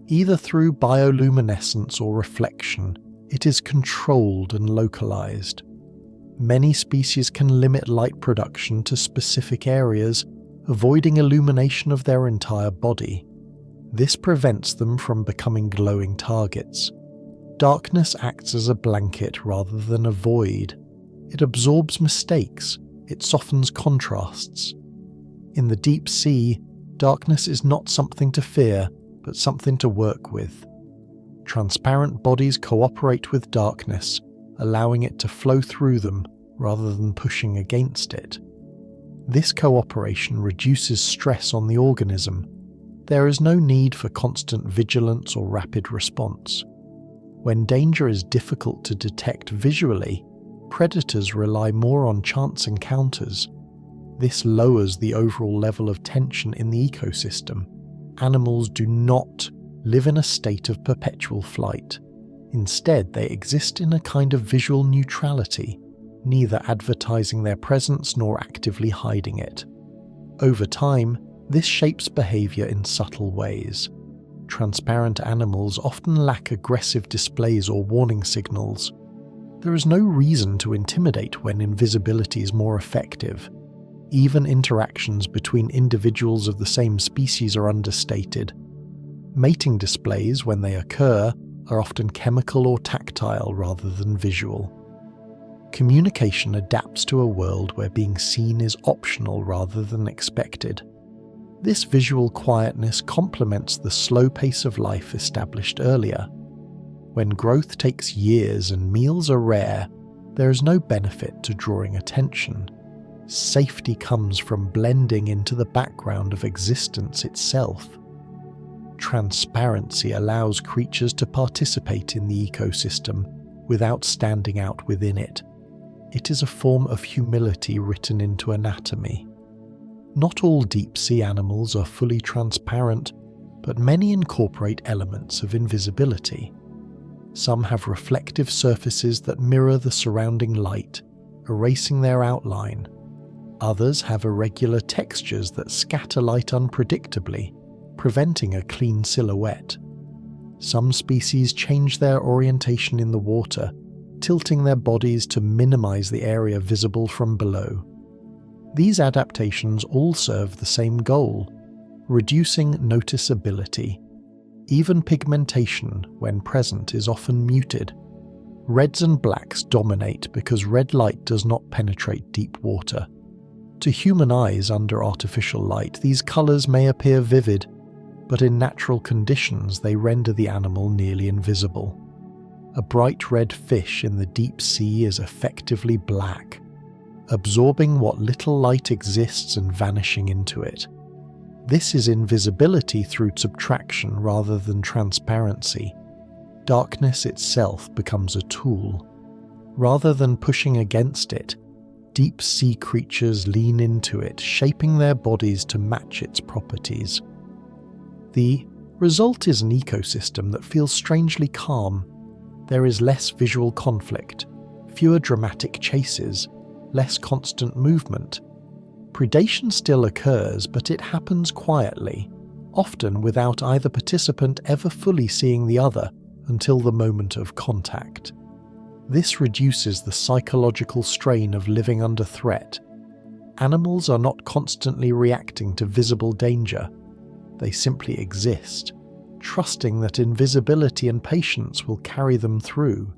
[SPEAKER 1] either through bioluminescence or reflection, it is controlled and localized. Many species can limit light production to specific areas, avoiding illumination of their entire body. This prevents them from becoming glowing targets. Darkness acts as a blanket rather than a void. It absorbs mistakes, it softens contrasts. In the deep sea, darkness is not something to fear, but something to work with. Transparent bodies cooperate with darkness, allowing it to flow through them rather than pushing against it. This cooperation reduces stress on the organism. There is no need for constant vigilance or rapid response. When danger is difficult to detect visually, predators rely more on chance encounters. This lowers the overall level of tension in the ecosystem. Animals do not live in a state of perpetual flight. Instead, they exist in a kind of visual neutrality, neither advertising their presence nor actively hiding it. Over time, this shapes behavior in subtle ways. Transparent animals often lack aggressive displays or warning signals. There is no reason to intimidate when invisibility is more effective. Even interactions between individuals of the same species are understated. Mating displays, when they occur, are often chemical or tactile rather than visual. Communication adapts to a world where being seen is optional rather than expected. This visual quietness complements the slow pace of life established earlier. When growth takes years and meals are rare, there is no benefit to drawing attention. Safety comes from blending into the background of existence itself. Transparency allows creatures to participate in the ecosystem without standing out within it. It is a form of humility written into anatomy. Not all deep-sea animals are fully transparent, but many incorporate elements of invisibility. Some have reflective surfaces that mirror the surrounding light, erasing their outline. Others have irregular textures that scatter light unpredictably, preventing a clean silhouette. Some species change their orientation in the water, tilting their bodies to minimize the area visible from below. These adaptations all serve the same goal: reducing noticeability. Even pigmentation, when present, is often muted. Reds and blacks dominate because red light does not penetrate deep water. To human eyes under artificial light, these colors may appear vivid, but in natural conditions they render the animal nearly invisible. A bright red fish in the deep sea is effectively black, absorbing what little light exists and vanishing into it. This is invisibility through subtraction rather than transparency. Darkness itself becomes a tool. Rather than pushing against it, deep sea creatures lean into it, shaping their bodies to match its properties. The result is an ecosystem that feels strangely calm. There is less visual conflict, fewer dramatic chases, less constant movement. Predation still occurs, but it happens quietly, often without either participant ever fully seeing the other until the moment of contact. This reduces the psychological strain of living under threat. Animals are not constantly reacting to visible danger. They simply exist, trusting that invisibility and patience will carry them through.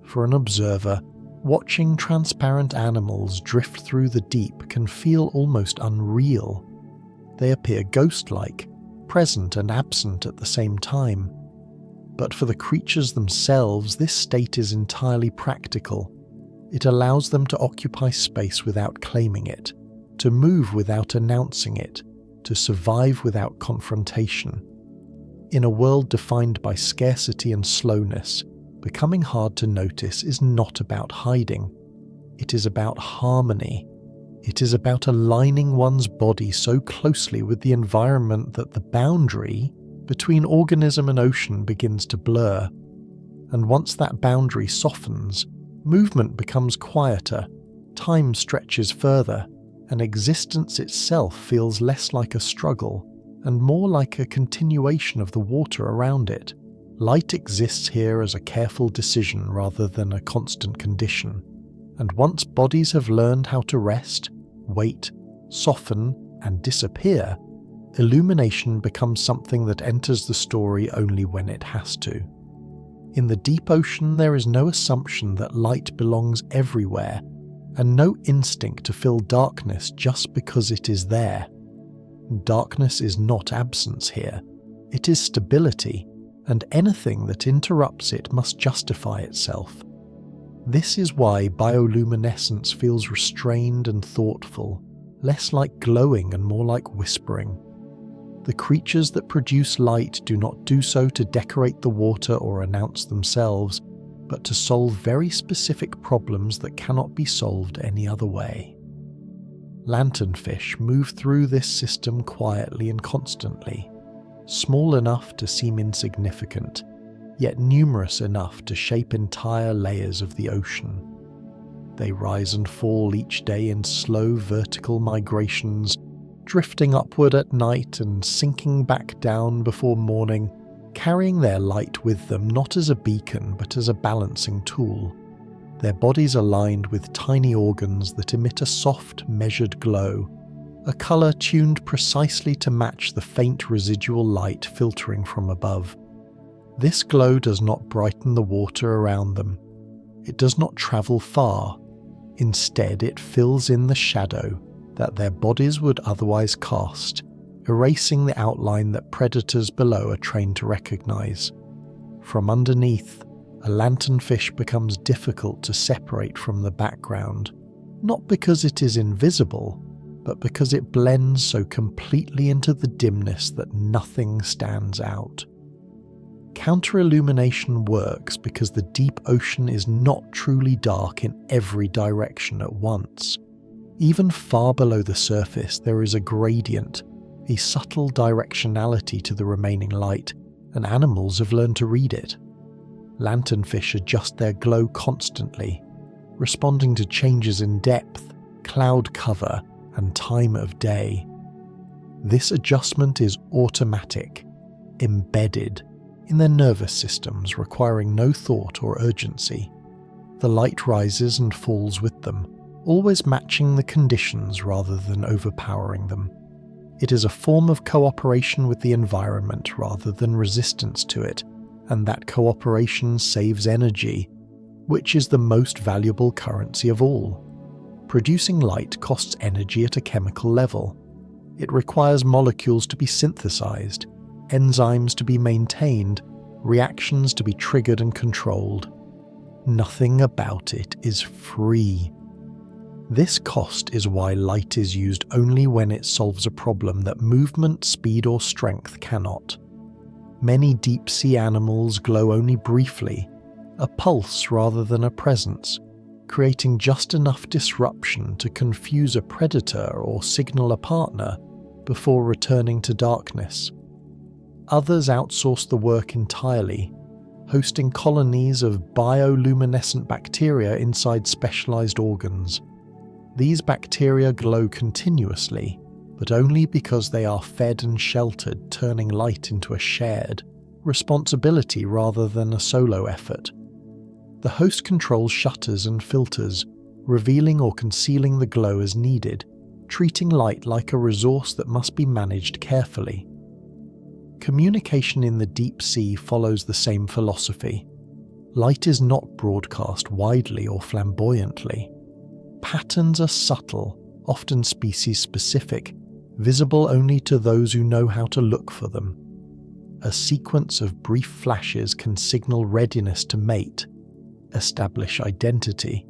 [SPEAKER 1] For an observer, watching transparent animals drift through the deep can feel almost unreal. They appear ghost-like, present and absent at the same time. But for the creatures themselves, this state is entirely practical. It allows them to occupy space without claiming it, to move without announcing it, to survive without confrontation. In a world defined by scarcity and slowness, becoming hard to notice is not about hiding. It is about harmony. It is about aligning one's body so closely with the environment that the boundary between organism and ocean begins to blur. and once that boundary softens, movement becomes quieter, time stretches further, and existence itself feels less like a struggle and more like a continuation of the water around it. Light exists here as a careful decision rather than a constant condition, and once bodies have learned how to rest, wait, soften, and disappear, illumination becomes something that enters the story only when it has to. In the deep ocean, there is no assumption that light belongs everywhere, and no instinct to fill darkness just because it is there. Darkness is not absence here, it is stability, and anything that interrupts it must justify itself. This is why bioluminescence feels restrained and thoughtful, less like glowing and more like whispering. The creatures that produce light do not do so to decorate the water or announce themselves, but to solve very specific problems that cannot be solved any other way. Lanternfish move through this system quietly and constantly, small enough to seem insignificant, yet numerous enough to shape entire layers of the ocean. They rise and fall each day in slow vertical migrations, drifting upward at night and sinking back down before morning, carrying their light with them not as a beacon but as a balancing tool. Their bodies are lined with tiny organs that emit a soft, measured glow, a colour tuned precisely to match the faint residual light filtering from above. This glow does not brighten the water around them. It does not travel far. Instead, it fills in the shadow that their bodies would otherwise cast, erasing the outline that predators below are trained to recognize. From underneath, a lanternfish becomes difficult to separate from the background, not because it is invisible, but because it blends so completely into the dimness that nothing stands out. Counter-illumination works because the deep ocean is not truly dark in every direction at once. Even far below the surface, there is a gradient, a subtle directionality to the remaining light, and animals have learned to read it. Lanternfish adjust their glow constantly, responding to changes in depth, cloud cover, and time of day. This adjustment is automatic, embedded in their nervous systems, requiring no thought or urgency. The light rises and falls with them, always matching the conditions rather than overpowering them. It is a form of cooperation with the environment rather than resistance to it, and that cooperation saves energy, which is the most valuable currency of all. Producing light costs energy at a chemical level. It requires molecules to be synthesized, enzymes to be maintained, reactions to be triggered and controlled. Nothing about it is free. This cost is why light is used only when it solves a problem that movement, speed, or strength cannot. Many deep-sea animals glow only briefly, a pulse rather than a presence, creating just enough disruption to confuse a predator or signal a partner before returning to darkness. Others outsource the work entirely, hosting colonies of bioluminescent bacteria inside specialized organs. These bacteria glow continuously, but only because they are fed and sheltered, turning light into a shared responsibility rather than a solo effort. The host controls shutters and filters, revealing or concealing the glow as needed, treating light like a resource that must be managed carefully. Communication in the deep sea follows the same philosophy. Light is not broadcast widely or flamboyantly. Patterns are subtle, often species-specific, visible only to those who know how to look for them. A sequence of brief flashes can signal readiness to mate, establish identity,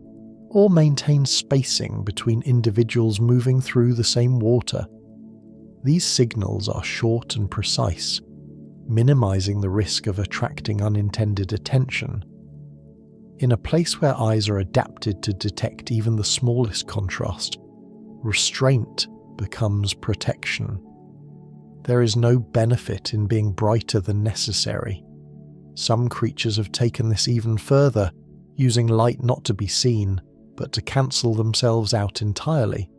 [SPEAKER 1] or maintain spacing between individuals moving through the same water. These signals are short and precise, minimizing the risk of attracting unintended attention. In a place where eyes are adapted to detect even the smallest contrast, restraint becomes protection. There is no benefit in being brighter than necessary. Some creatures have taken this even further, using light not to be seen, but to cancel themselves out entirely.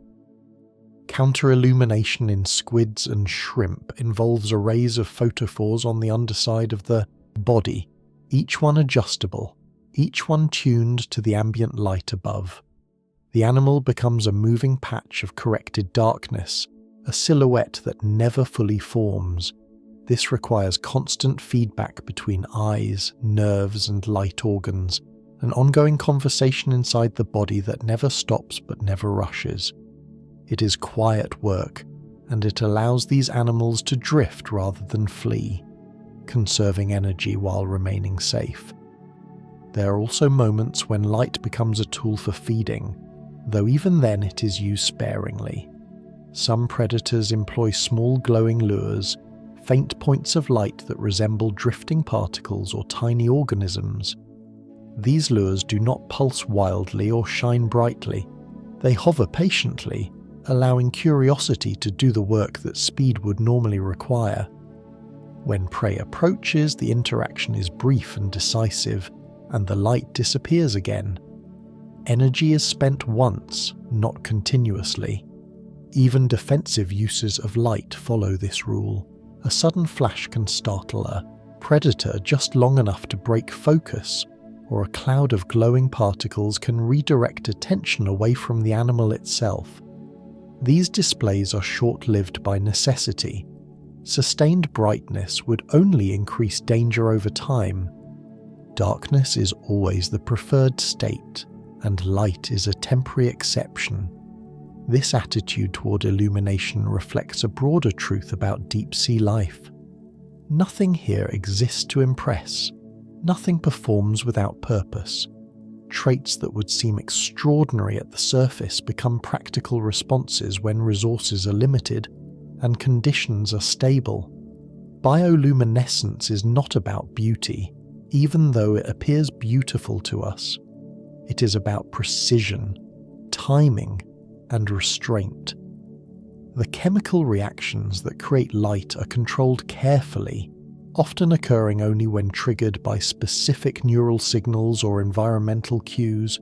[SPEAKER 1] Counter-illumination in squids and shrimp involves arrays of photophores on the underside of the body, each one adjustable, each one tuned to the ambient light above. The animal becomes a moving patch of corrected darkness, a silhouette that never fully forms. This requires constant feedback between eyes, nerves, and light organs, an ongoing conversation inside the body that never stops but never rushes. It is quiet work, and it allows these animals to drift rather than flee, conserving energy while remaining safe. There are also moments when light becomes a tool for feeding, though even then it is used sparingly. Some predators employ small glowing lures, faint points of light that resemble drifting particles or tiny organisms. These lures do not pulse wildly or shine brightly. They hover patiently, allowing curiosity to do the work that speed would normally require. When prey approaches, the interaction is brief and decisive, and the light disappears again. Energy is spent once, not continuously. Even defensive uses of light follow this rule. A sudden flash can startle a predator just long enough to break focus, or a cloud of glowing particles can redirect attention away from the animal itself. These displays are short-lived by necessity. Sustained brightness would only increase danger over time. Darkness is always the preferred state, and light is a temporary exception. This attitude toward illumination reflects a broader truth about deep-sea life. Nothing here exists to impress. Nothing performs without purpose. Traits that would seem extraordinary at the surface become practical responses when resources are limited and conditions are stable. Bioluminescence is not about beauty, even though it appears beautiful to us. It is about precision, timing, and restraint. The chemical reactions that create light are controlled carefully, often occurring only when triggered by specific neural signals or environmental cues.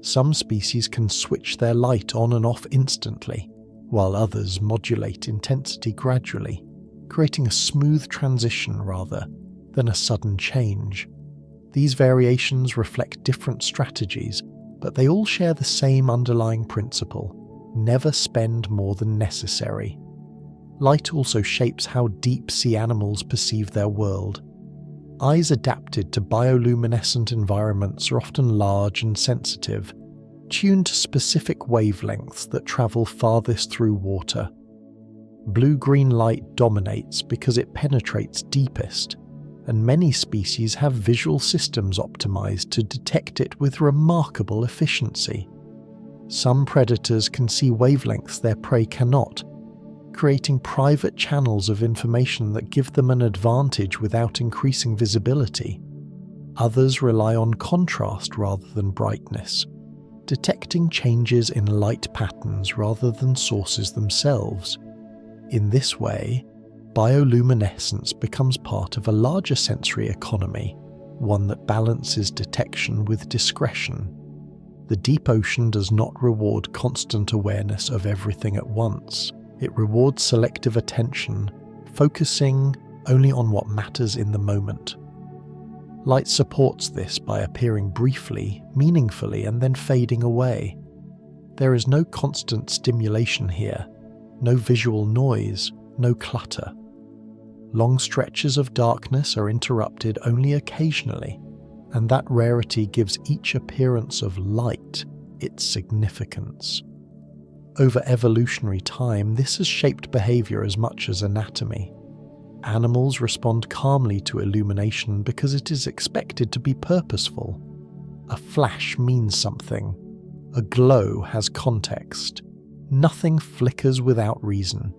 [SPEAKER 1] Some species can switch their light on and off instantly, while others modulate intensity gradually, creating a smooth transition rather than a sudden change. These variations reflect different strategies, but they all share the same underlying principle: never spend more than necessary. Light also shapes how deep-sea animals perceive their world. Eyes adapted to bioluminescent environments are often large and sensitive, tuned to specific wavelengths that travel farthest through water. Blue-green light dominates because it penetrates deepest, and many species have visual systems optimized to detect it with remarkable efficiency. Some predators can see wavelengths their prey cannot, creating private channels of information that give them an advantage without increasing visibility. Others rely on contrast rather than brightness, detecting changes in light patterns rather than sources themselves. In this way, bioluminescence becomes part of a larger sensory economy, one that balances detection with discretion. The deep ocean does not reward constant awareness of everything at once. It rewards selective attention, focusing only on what matters in the moment. Light supports this by appearing briefly, meaningfully, and then fading away. There is no constant stimulation here, no visual noise, no clutter. Long stretches of darkness are interrupted only occasionally, and that rarity gives each appearance of light its significance. Over evolutionary time, this has shaped behavior as much as anatomy. Animals respond calmly to illumination because it is expected to be purposeful. A flash means something. A glow has context. Nothing flickers without reason.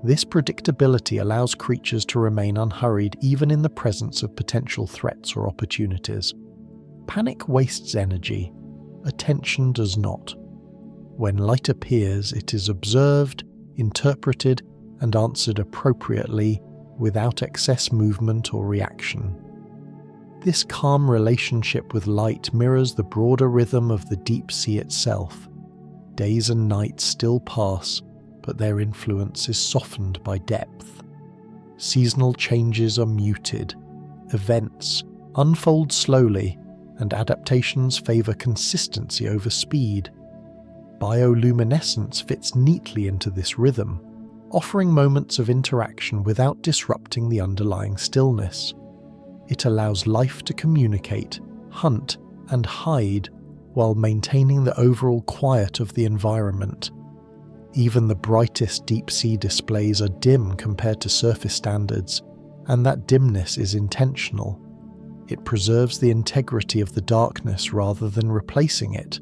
[SPEAKER 1] This predictability allows creatures to remain unhurried even in the presence of potential threats or opportunities. Panic wastes energy. Attention does not. When light appears, it is observed, interpreted, and answered appropriately without excess movement or reaction. This calm relationship with light mirrors the broader rhythm of the deep sea itself. Days and nights still pass, but their influence is softened by depth. Seasonal changes are muted. Events unfold slowly, and adaptations favour consistency over speed. Bioluminescence fits neatly into this rhythm, offering moments of interaction without disrupting the underlying stillness. It allows life to communicate, hunt, and hide while maintaining the overall quiet of the environment. Even the brightest deep-sea displays are dim compared to surface standards, and that dimness is intentional. It preserves the integrity of the darkness rather than replacing it.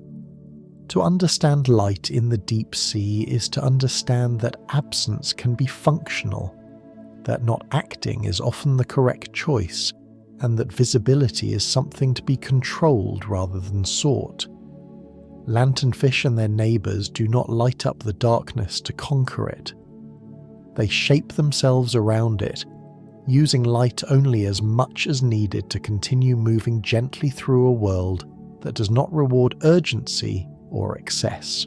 [SPEAKER 1] To understand light in the deep sea is to understand that absence can be functional, that not acting is often the correct choice, and that visibility is something to be controlled rather than sought. Lanternfish and their neighbours do not light up the darkness to conquer it. They shape themselves around it, using light only as much as needed to continue moving gently through a world that does not reward urgency or excess.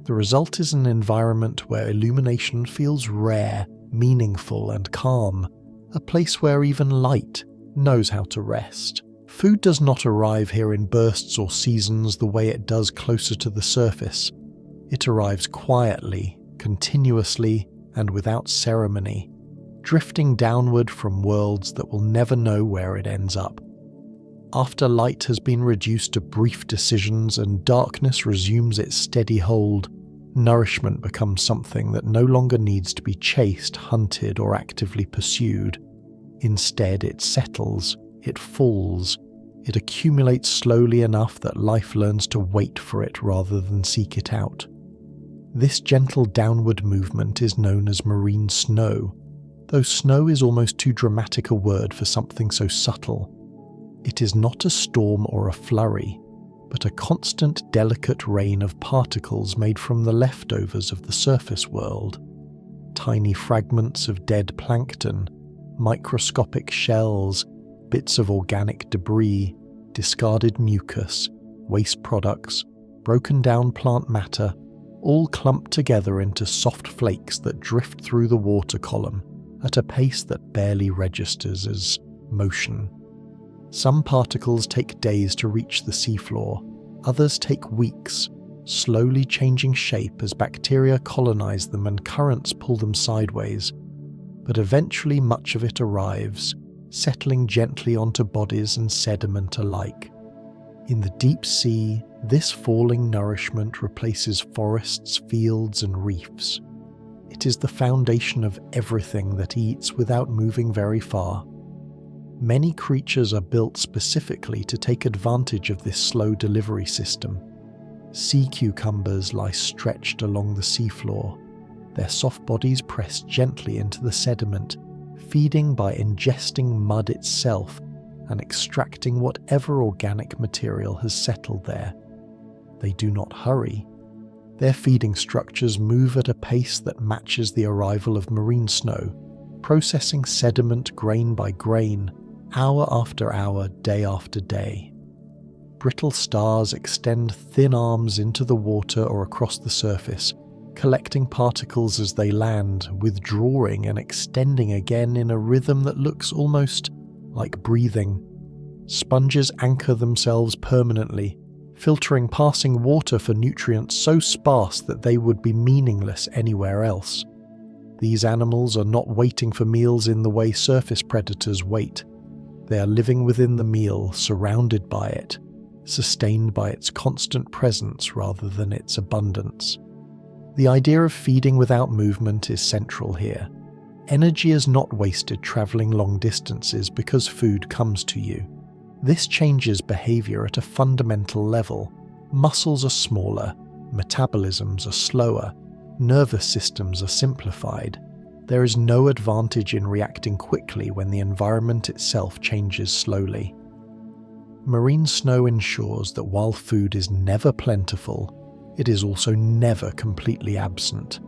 [SPEAKER 1] The result is an environment where illumination feels rare, meaningful, and calm, a place where even light knows how to rest. Food does not arrive here in bursts or seasons the way it does closer to the surface. It arrives quietly, continuously, and without ceremony, drifting downward from worlds that will never know where it ends up. After light has been reduced to brief decisions and darkness resumes its steady hold, nourishment becomes something that no longer needs to be chased, hunted, or actively pursued. Instead, it settles, it falls, it accumulates slowly enough that life learns to wait for it rather than seek it out. This gentle downward movement is known as marine snow, though snow is almost too dramatic a word for something so subtle. It is not a storm or a flurry, but a constant delicate rain of particles made from the leftovers of the surface world. Tiny fragments of dead plankton, microscopic shells, bits of organic debris, discarded mucus, waste products, broken down plant matter, all clumped together into soft flakes that drift through the water column at a pace that barely registers as motion. Some particles take days to reach the seafloor, others take weeks, slowly changing shape as bacteria colonize them and currents pull them sideways. But eventually much of it arrives, settling gently onto bodies and sediment alike. In the deep sea, this falling nourishment replaces forests, fields, and reefs. It is the foundation of everything that eats without moving very far. Many creatures are built specifically to take advantage of this slow delivery system. Sea cucumbers lie stretched along the seafloor, their soft bodies pressed gently into the sediment, feeding by ingesting mud itself and extracting whatever organic material has settled there. They do not hurry. Their feeding structures move at a pace that matches the arrival of marine snow, processing sediment grain by grain, hour after hour, day after day. Brittle stars extend thin arms into the water or across the surface, collecting particles as they land, withdrawing and extending again in a rhythm that looks almost like breathing. Sponges anchor themselves permanently, filtering passing water for nutrients so sparse that they would be meaningless anywhere else. These animals are not waiting for meals in the way surface predators wait. They are living within the meal, surrounded by it, sustained by its constant presence rather than its abundance. The idea of feeding without movement is central here. Energy is not wasted travelling long distances because food comes to you. This changes behaviour at a fundamental level. Muscles are smaller, metabolisms are slower, nervous systems are simplified. There is no advantage in reacting quickly when the environment itself changes slowly. Marine snow ensures that while food is never plentiful, it is also never completely absent.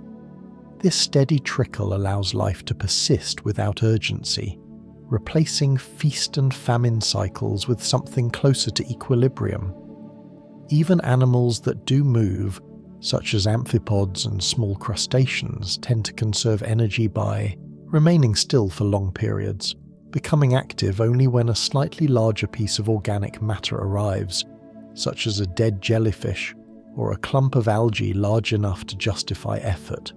[SPEAKER 1] This steady trickle allows life to persist without urgency. replacing feast and famine cycles with something closer to equilibrium. Even animals that do move, such as amphipods and small crustaceans, tend to conserve energy by remaining still for long periods, becoming active only when a slightly larger piece of organic matter arrives, such as a dead jellyfish or a clump of algae large enough to justify effort.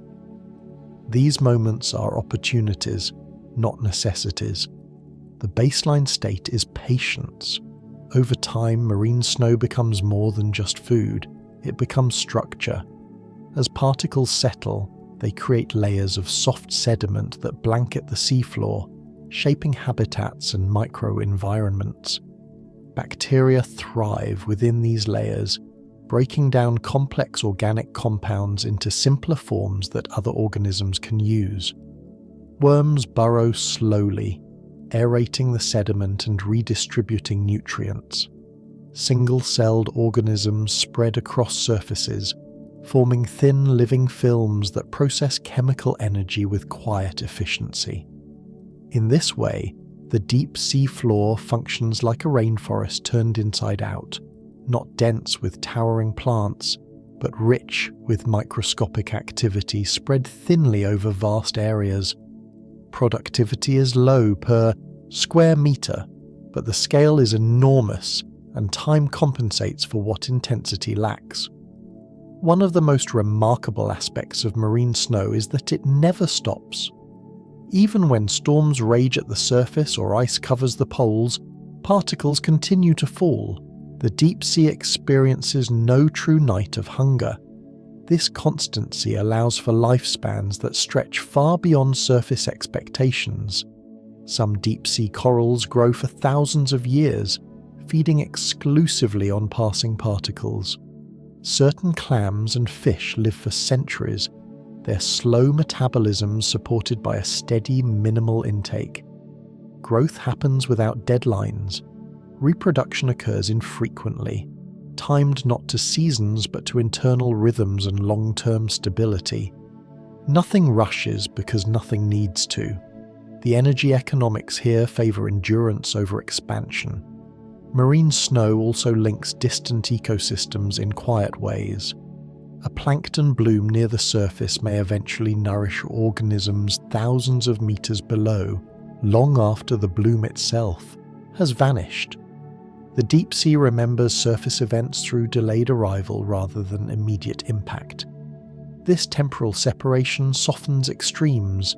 [SPEAKER 1] These moments are opportunities, not necessities. The baseline state is patience. Over time, marine snow becomes more than just food. It becomes structure. As particles settle, they create layers of soft sediment that blanket the seafloor, shaping habitats and microenvironments. Bacteria thrive within these layers, breaking down complex organic compounds into simpler forms that other organisms can use. Worms burrow slowly, aerating the sediment and redistributing nutrients. Single-celled organisms spread across surfaces, forming thin living films that process chemical energy with quiet efficiency. In this way, the deep sea floor functions like a rainforest turned inside out, not dense with towering plants, but rich with microscopic activity spread thinly over vast areas. Productivity is low per square meter, but the scale is enormous and time compensates for what intensity lacks. One of the most remarkable aspects of marine snow is that it never stops. Even when storms rage at the surface or ice covers the poles, particles continue to fall. The deep sea experiences no true night of hunger. This constancy allows for lifespans that stretch far beyond surface expectations. Some deep-sea corals grow for thousands of years, feeding exclusively on passing particles. Certain clams and fish live for centuries, their slow metabolism supported by a steady, minimal intake. Growth happens without deadlines. Reproduction occurs infrequently, timed not to seasons but to internal rhythms and long-term stability. Nothing rushes because nothing needs to. The energy economics here favour endurance over expansion. Marine snow also links distant ecosystems in quiet ways. A plankton bloom near the surface may eventually nourish organisms thousands of meters below, long after the bloom itself has vanished. The deep sea remembers surface events through delayed arrival rather than immediate impact. This temporal separation softens extremes.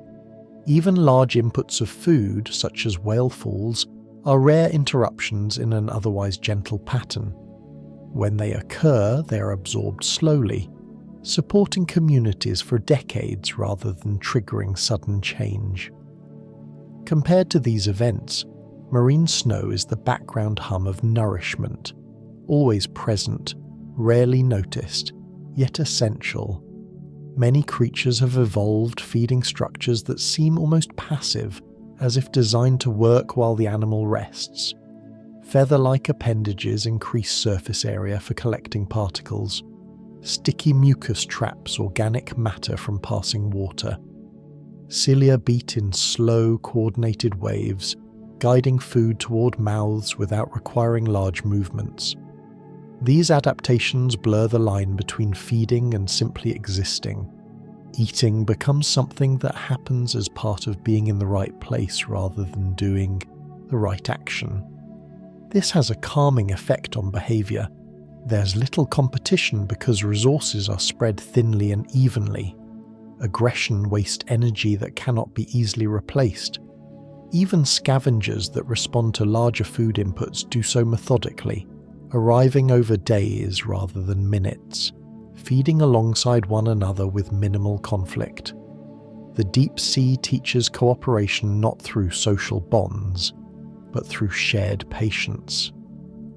[SPEAKER 1] Even large inputs of food, such as whale falls, are rare interruptions in an otherwise gentle pattern. When they occur, they are absorbed slowly, supporting communities for decades rather than triggering sudden change. Compared to these events, marine snow is the background hum of nourishment, always present, rarely noticed, yet essential. Many creatures have evolved feeding structures that seem almost passive, as if designed to work while the animal rests. Feather-like appendages increase surface area for collecting particles. Sticky mucus traps organic matter from passing water. Cilia beat in slow, coordinated waves, guiding food toward mouths without requiring large movements. These adaptations blur the line between feeding and simply existing. Eating becomes something that happens as part of being in the right place rather than doing the right action. This has a calming effect on behaviour. There's little competition because resources are spread thinly and evenly. Aggression wastes energy that cannot be easily replaced. Even scavengers that respond to larger food inputs do so methodically, arriving over days rather than minutes, feeding alongside one another with minimal conflict. The deep sea teaches cooperation not through social bonds, but through shared patience.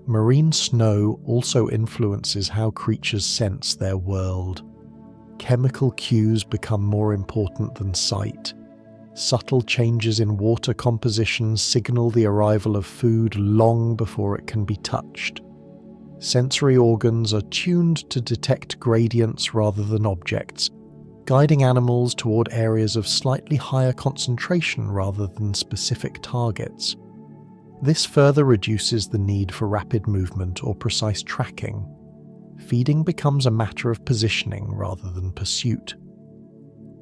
[SPEAKER 1] Marine snow also influences how creatures sense their world. Chemical cues become more important than sight. Subtle changes in water composition signal the arrival of food long before it can be touched. Sensory organs are tuned to detect gradients rather than objects, guiding animals toward areas of slightly higher concentration rather than specific targets. This further reduces the need for rapid movement or precise tracking. Feeding becomes a matter of positioning rather than pursuit.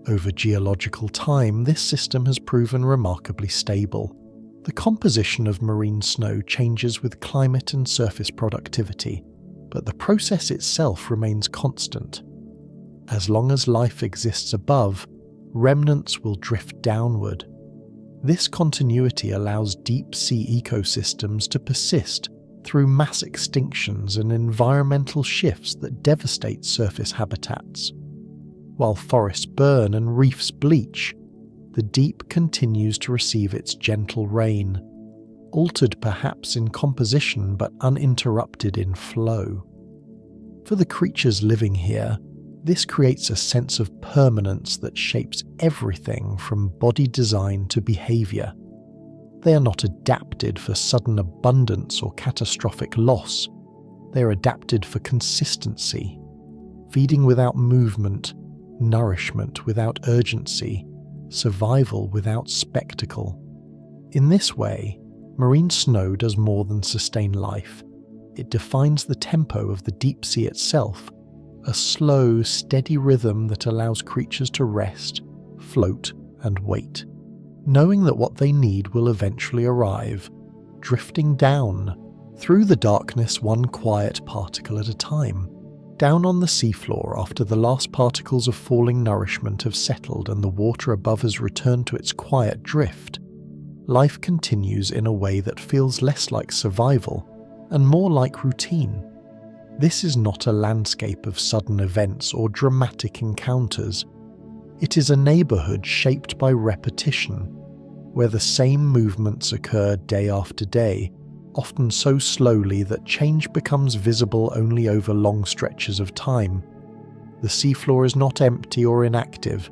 [SPEAKER 1] Over geological time, this system has proven remarkably stable. The composition of marine snow changes with climate and surface productivity, but the process itself remains constant. As long as life exists above, remnants will drift downward. This continuity allows deep-sea ecosystems to persist through mass extinctions and environmental shifts that devastate surface habitats. While forests burn and reefs bleach, the deep continues to receive its gentle rain, altered perhaps in composition but uninterrupted in flow. For the creatures living here, this creates a sense of permanence that shapes everything from body design to behavior. They are not adapted for sudden abundance or catastrophic loss. They are adapted for consistency, feeding without movement, nourishment without urgency, survival without spectacle. In this way, marine snow does more than sustain life. It defines the tempo of the deep sea itself, a slow, steady rhythm that allows creatures to rest, float, and wait, knowing that what they need will eventually arrive, drifting down, through the darkness one quiet particle at a time, down on the seafloor after the last particles of falling nourishment have settled and the water above has returned to its quiet drift. Life continues in a way that feels less like survival and more like routine. This is not a landscape of sudden events or dramatic encounters. It is a neighborhood shaped by repetition, where the same movements occur day after day, often so slowly that change becomes visible only over long stretches of time. The seafloor is not empty or inactive.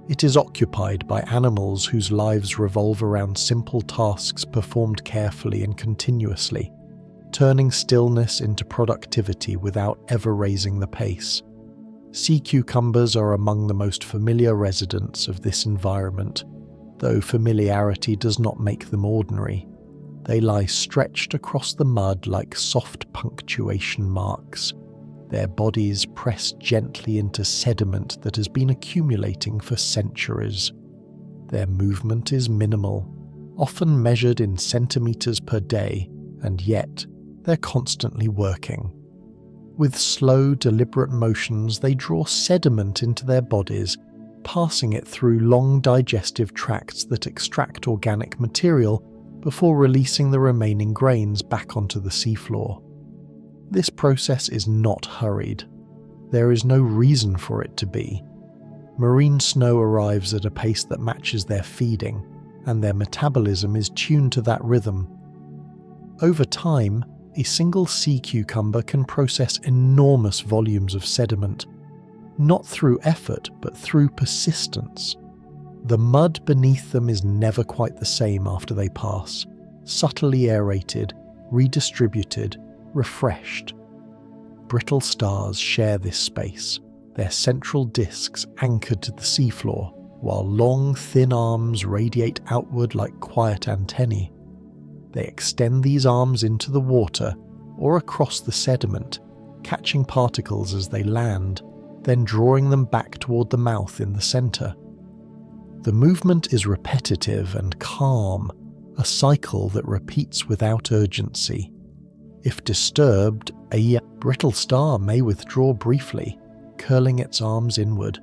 [SPEAKER 1] It is occupied by animals whose lives revolve around simple tasks performed carefully and continuously, turning stillness into productivity without ever raising the pace. Sea cucumbers are among the most familiar residents of this environment, though familiarity does not make them ordinary. They lie stretched across the mud like soft punctuation marks, their bodies pressed gently into sediment that has been accumulating for centuries. Their movement is minimal, often measured in centimeters per day, and yet they're constantly working. With slow, deliberate motions, they draw sediment into their bodies, passing it through long digestive tracts that extract organic material before releasing the remaining grains back onto the seafloor. This process is not hurried. There is no reason for it to be. Marine snow arrives at a pace that matches their feeding, and their metabolism is tuned to that rhythm. Over time, a single sea cucumber can process enormous volumes of sediment, not through effort but through persistence. The mud beneath them is never quite the same after they pass, subtly aerated, redistributed, refreshed. Brittle stars share this space, their central discs anchored to the seafloor, while long, thin arms radiate outward like quiet antennae. They extend these arms into the water or across the sediment, catching particles as they land, then drawing them back toward the mouth in the center. The movement is repetitive and calm, a cycle that repeats without urgency. If disturbed, a brittle star may withdraw briefly, curling its arms inward,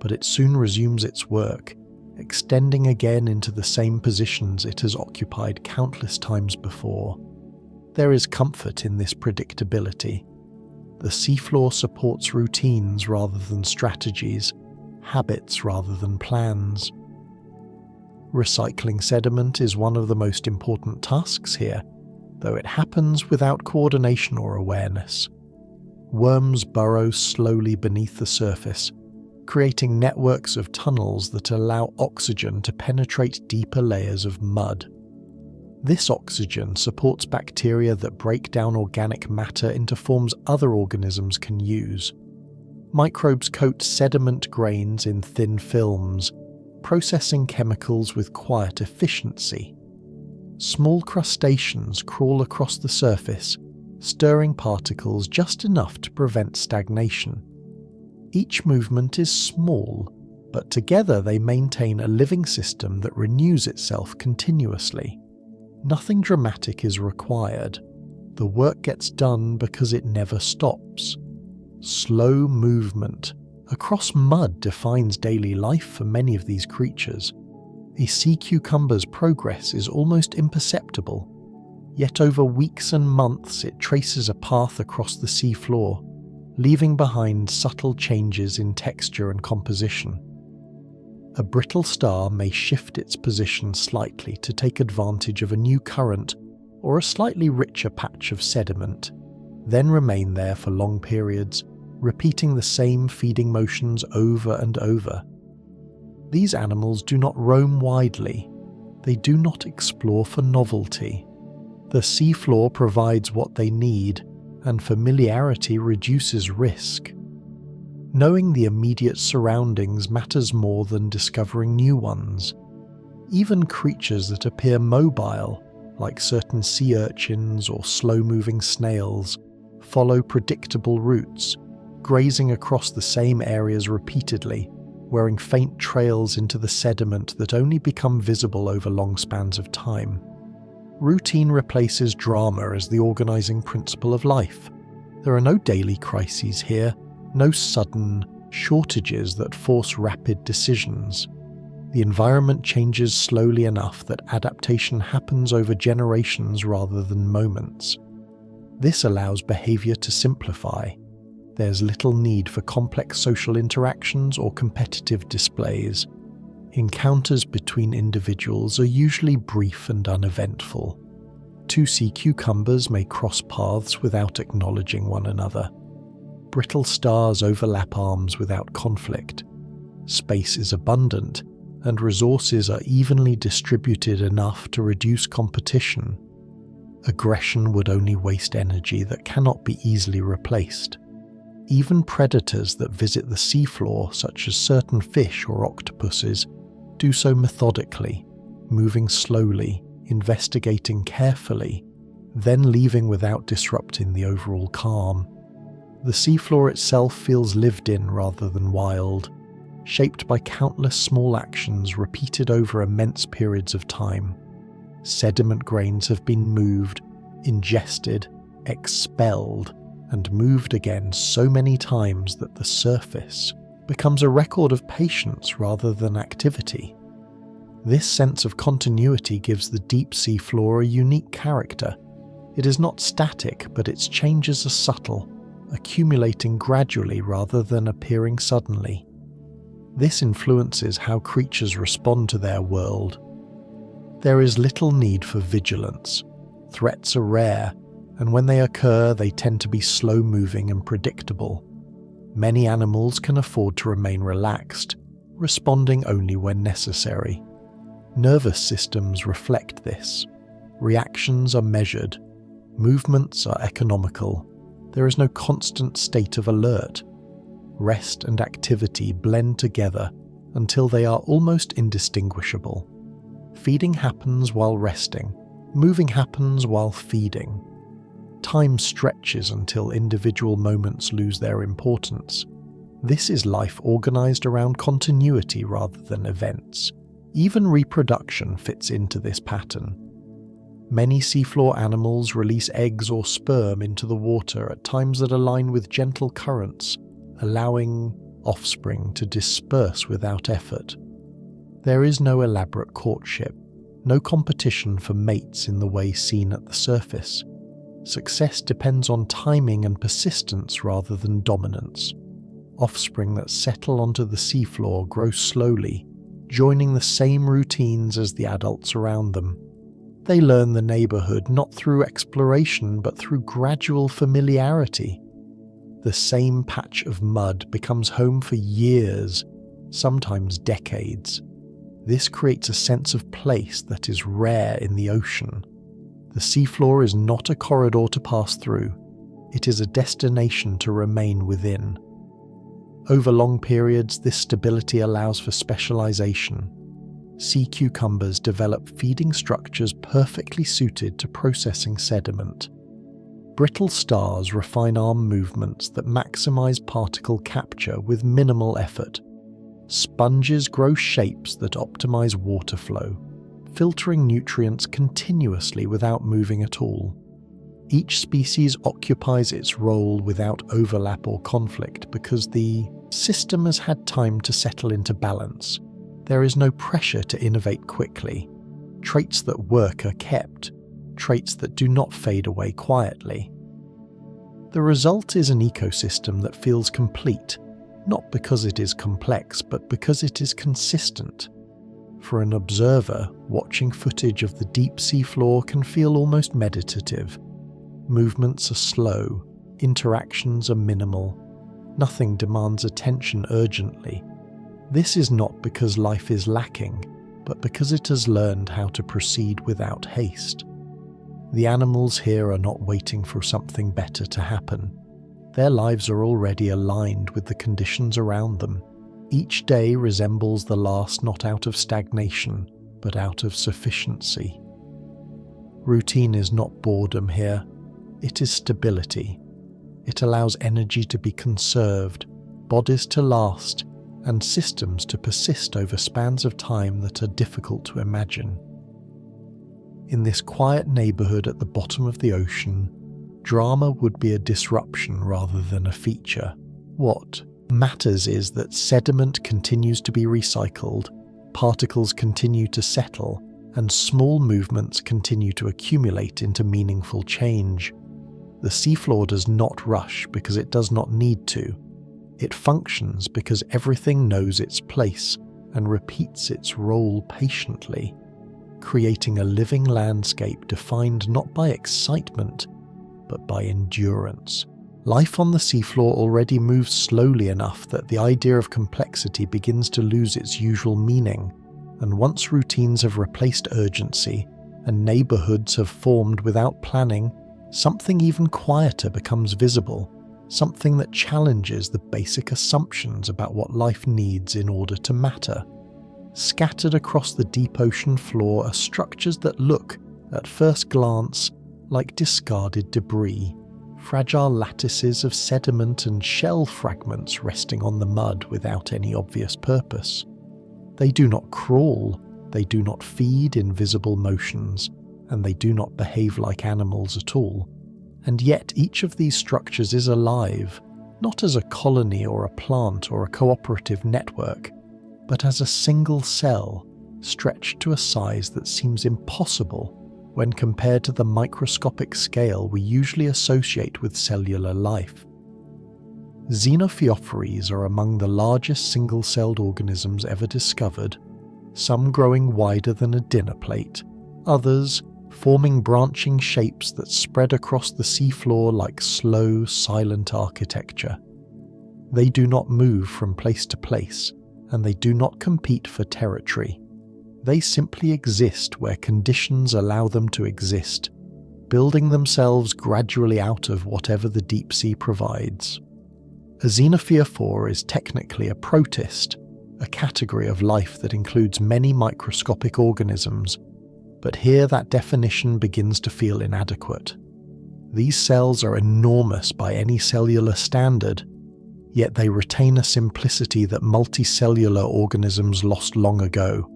[SPEAKER 1] but it soon resumes its work, extending again into the same positions it has occupied countless times before. There is comfort in this predictability. The seafloor supports routines rather than strategies, habits rather than plans. Recycling sediment is one of the most important tasks here, though it happens without coordination or awareness. Worms burrow slowly beneath the surface, creating networks of tunnels that allow oxygen to penetrate deeper layers of mud. This oxygen supports bacteria that break down organic matter into forms other organisms can use. Microbes coat sediment grains in thin films, processing chemicals with quiet efficiency. Small crustaceans crawl across the surface, stirring particles just enough to prevent stagnation. Each movement is small, but together they maintain a living system that renews itself continuously. Nothing dramatic is required. The work gets done because it never stops. Slow movement across mud defines daily life for many of these creatures. A sea cucumber's progress is almost imperceptible, yet over weeks and months it traces a path across the sea floor, leaving behind subtle changes in texture and composition. A brittle star may shift its position slightly to take advantage of a new current or a slightly richer patch of sediment, then remain there for long periods, repeating the same feeding motions over and over. These animals do not roam widely. They do not explore for novelty. The seafloor provides what they need, and familiarity reduces risk. Knowing the immediate surroundings matters more than discovering new ones. Even creatures that appear mobile, like certain sea urchins or slow-moving snails, follow predictable routes, grazing across the same areas repeatedly, wearing faint trails into the sediment that only become visible over long spans of time. Routine replaces drama as the organizing principle of life. There are no daily crises here, no sudden shortages that force rapid decisions. The environment changes slowly enough that adaptation happens over generations rather than moments. This allows behavior to simplify. There's little need for complex social interactions or competitive displays. Encounters between individuals are usually brief and uneventful. Two sea cucumbers may cross paths without acknowledging one another. Brittle stars overlap arms without conflict. Space is abundant, and resources are evenly distributed enough to reduce competition. Aggression would only waste energy that cannot be easily replaced. Even predators that visit the seafloor, such as certain fish or octopuses, do so methodically, moving slowly, investigating carefully, then leaving without disrupting the overall calm. The seafloor itself feels lived in rather than wild, shaped by countless small actions repeated over immense periods of time. Sediment grains have been moved, ingested, expelled, and moved again so many times that the surface becomes a record of patience rather than activity. This sense of continuity gives the deep sea floor a unique character. It is not static, but its changes are subtle, accumulating gradually rather than appearing suddenly. This influences how creatures respond to their world. There is little need for vigilance. Threats are rare, and when they occur, they tend to be slow-moving and predictable. Many animals can afford to remain relaxed, responding only when necessary. Nervous systems reflect this. Reactions are measured. Movements are economical. There is no constant state of alert. Rest and activity blend together until they are almost indistinguishable. Feeding happens while resting. Moving happens while feeding. Time stretches until individual moments lose their importance. This is life organized around continuity rather than events. Even reproduction fits into this pattern. Many seafloor animals release eggs or sperm into the water at times that align with gentle currents, allowing offspring to disperse without effort. There is no elaborate courtship, no competition for mates in the way seen at the surface. Success depends on timing and persistence rather than dominance. Offspring that settle onto the seafloor grow slowly, joining the same routines as the adults around them. They learn the neighborhood not through exploration but through gradual familiarity. The same patch of mud becomes home for years, sometimes decades. This creates a sense of place that is rare in the ocean. The seafloor is not a corridor to pass through. It is a destination to remain within. Over long periods, this stability allows for specialization. Sea cucumbers develop feeding structures perfectly suited to processing sediment. Brittle stars refine arm movements that maximize particle capture with minimal effort. Sponges grow shapes that optimize water flow, filtering nutrients continuously without moving at all. Each species occupies its role without overlap or conflict because the system has had time to settle into balance. There is no pressure to innovate quickly. Traits that work are kept, traits that do not fade away quietly. The result is an ecosystem that feels complete, not because it is complex, but because it is consistent. For an observer, watching footage of the deep sea floor can feel almost meditative. Movements are slow, interactions are minimal, nothing demands attention urgently. This is not because life is lacking, but because it has learned how to proceed without haste. The animals here are not waiting for something better to happen. Their lives are already aligned with the conditions around them. Each day resembles the last not out of stagnation, but out of sufficiency. Routine is not boredom here, it is stability. It allows energy to be conserved, bodies to last, and systems to persist over spans of time that are difficult to imagine. In this quiet neighborhood at the bottom of the ocean, drama would be a disruption rather than a feature. What matters is that sediment continues to be recycled, particles continue to settle, and small movements continue to accumulate into meaningful change. The seafloor does not rush because it does not need to. It functions because everything knows its place and repeats its role patiently, creating a living landscape defined not by excitement, but by endurance. Life on the seafloor already moves slowly enough that the idea of complexity begins to lose its usual meaning, and once routines have replaced urgency and neighborhoods have formed without planning, something even quieter becomes visible, something that challenges the basic assumptions about what life needs in order to matter. Scattered across the deep ocean floor are structures that look, at first glance, like discarded debris, fragile lattices of sediment and shell fragments resting on the mud without any obvious purpose. They do not crawl, they do not feed in visible motions, and they do not behave like animals at all. And yet each of these structures is alive, not as a colony or a plant or a cooperative network, but as a single cell, stretched to a size that seems impossible when compared to the microscopic scale we usually associate with cellular life. Xenophyophores are among the largest single-celled organisms ever discovered, some growing wider than a dinner plate, others forming branching shapes that spread across the seafloor like slow, silent architecture. They do not move from place to place, and they do not compete for territory. They simply exist where conditions allow them to exist, building themselves gradually out of whatever the deep sea provides. A xenophyophore is technically a protist, a category of life that includes many microscopic organisms, but here that definition begins to feel inadequate. These cells are enormous by any cellular standard, yet they retain a simplicity that multicellular organisms lost long ago.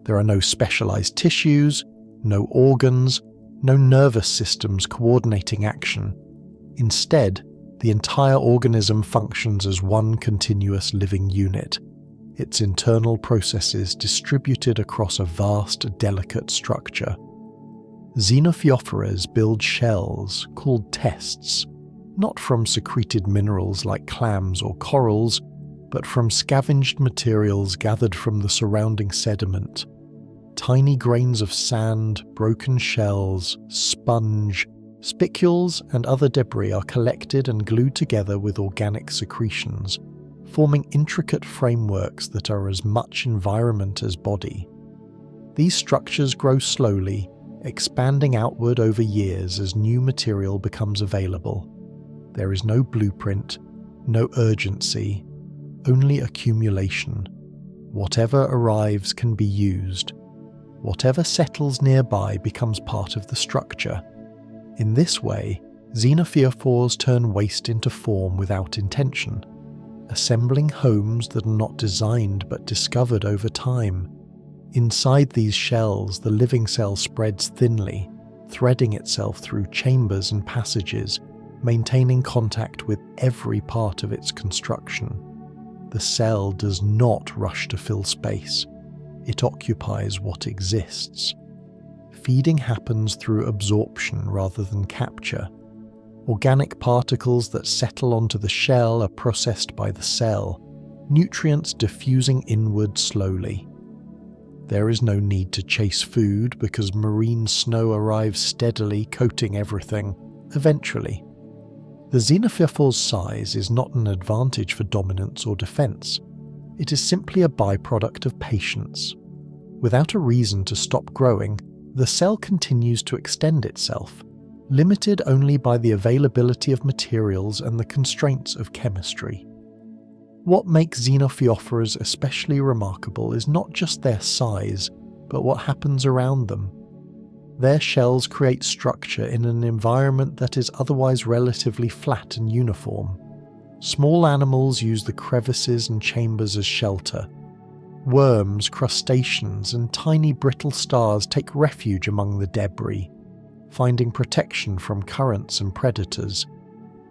[SPEAKER 1] There are no specialized tissues, no organs, no nervous systems coordinating action. Instead, the entire organism functions as one continuous living unit, its internal processes distributed across a vast, delicate structure. Xenophyophores build shells, called tests, not from secreted minerals like clams or corals, but from scavenged materials gathered from the surrounding sediment. Tiny grains of sand, broken shells, sponge, spicules, and other debris are collected and glued together with organic secretions, forming intricate frameworks that are as much environment as body. These structures grow slowly, expanding outward over years as new material becomes available. There is no blueprint, no urgency, only accumulation. Whatever arrives can be used. Whatever settles nearby becomes part of the structure. In this way, xenophyophores turn waste into form without intention, assembling homes that are not designed but discovered over time. Inside these shells, the living cell spreads thinly, threading itself through chambers and passages, maintaining contact with every part of its construction. The cell does not rush to fill space. It occupies what exists. Feeding happens through absorption rather than capture. Organic particles that settle onto the shell are processed by the cell, nutrients diffusing inward slowly. There is no need to chase food because marine snow arrives steadily, coating everything, eventually. The xenophyophores' size is not an advantage for dominance or defense. It is simply a byproduct of patience. Without a reason to stop growing, the cell continues to extend itself, limited only by the availability of materials and the constraints of chemistry. What makes xenophyophores especially remarkable is not just their size, but what happens around them. Their shells create structure in an environment that is otherwise relatively flat and uniform. Small animals use the crevices and chambers as shelter. Worms, crustaceans, and tiny brittle stars take refuge among the debris, finding protection from currents and predators.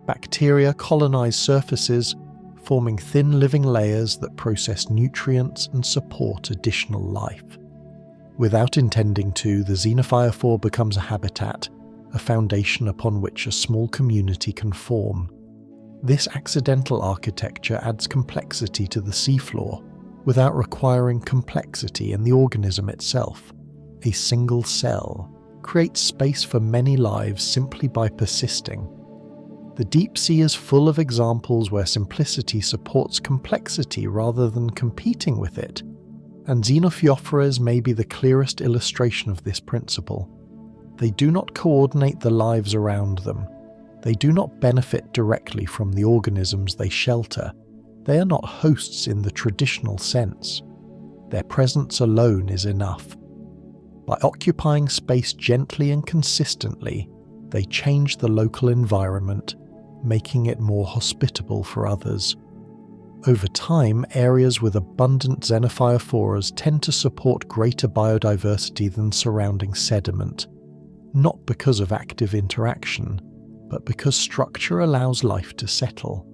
[SPEAKER 1] Bacteria colonize surfaces, forming thin living layers that process nutrients and support additional life. Without intending to, the xenophyophore becomes a habitat, a foundation upon which a small community can form. This accidental architecture adds complexity to the seafloor, without requiring complexity in the organism itself. A single cell creates space for many lives simply by persisting. The deep sea is full of examples where simplicity supports complexity rather than competing with it, and xenophyophores may be the clearest illustration of this principle. They do not coordinate the lives around them. They do not benefit directly from the organisms they shelter. They are not hosts in the traditional sense. Their presence alone is enough. By occupying space gently and consistently, they change the local environment, making it more hospitable for others. Over time, areas with abundant xenophyophores tend to support greater biodiversity than surrounding sediment, not because of active interaction, but because structure allows life to settle.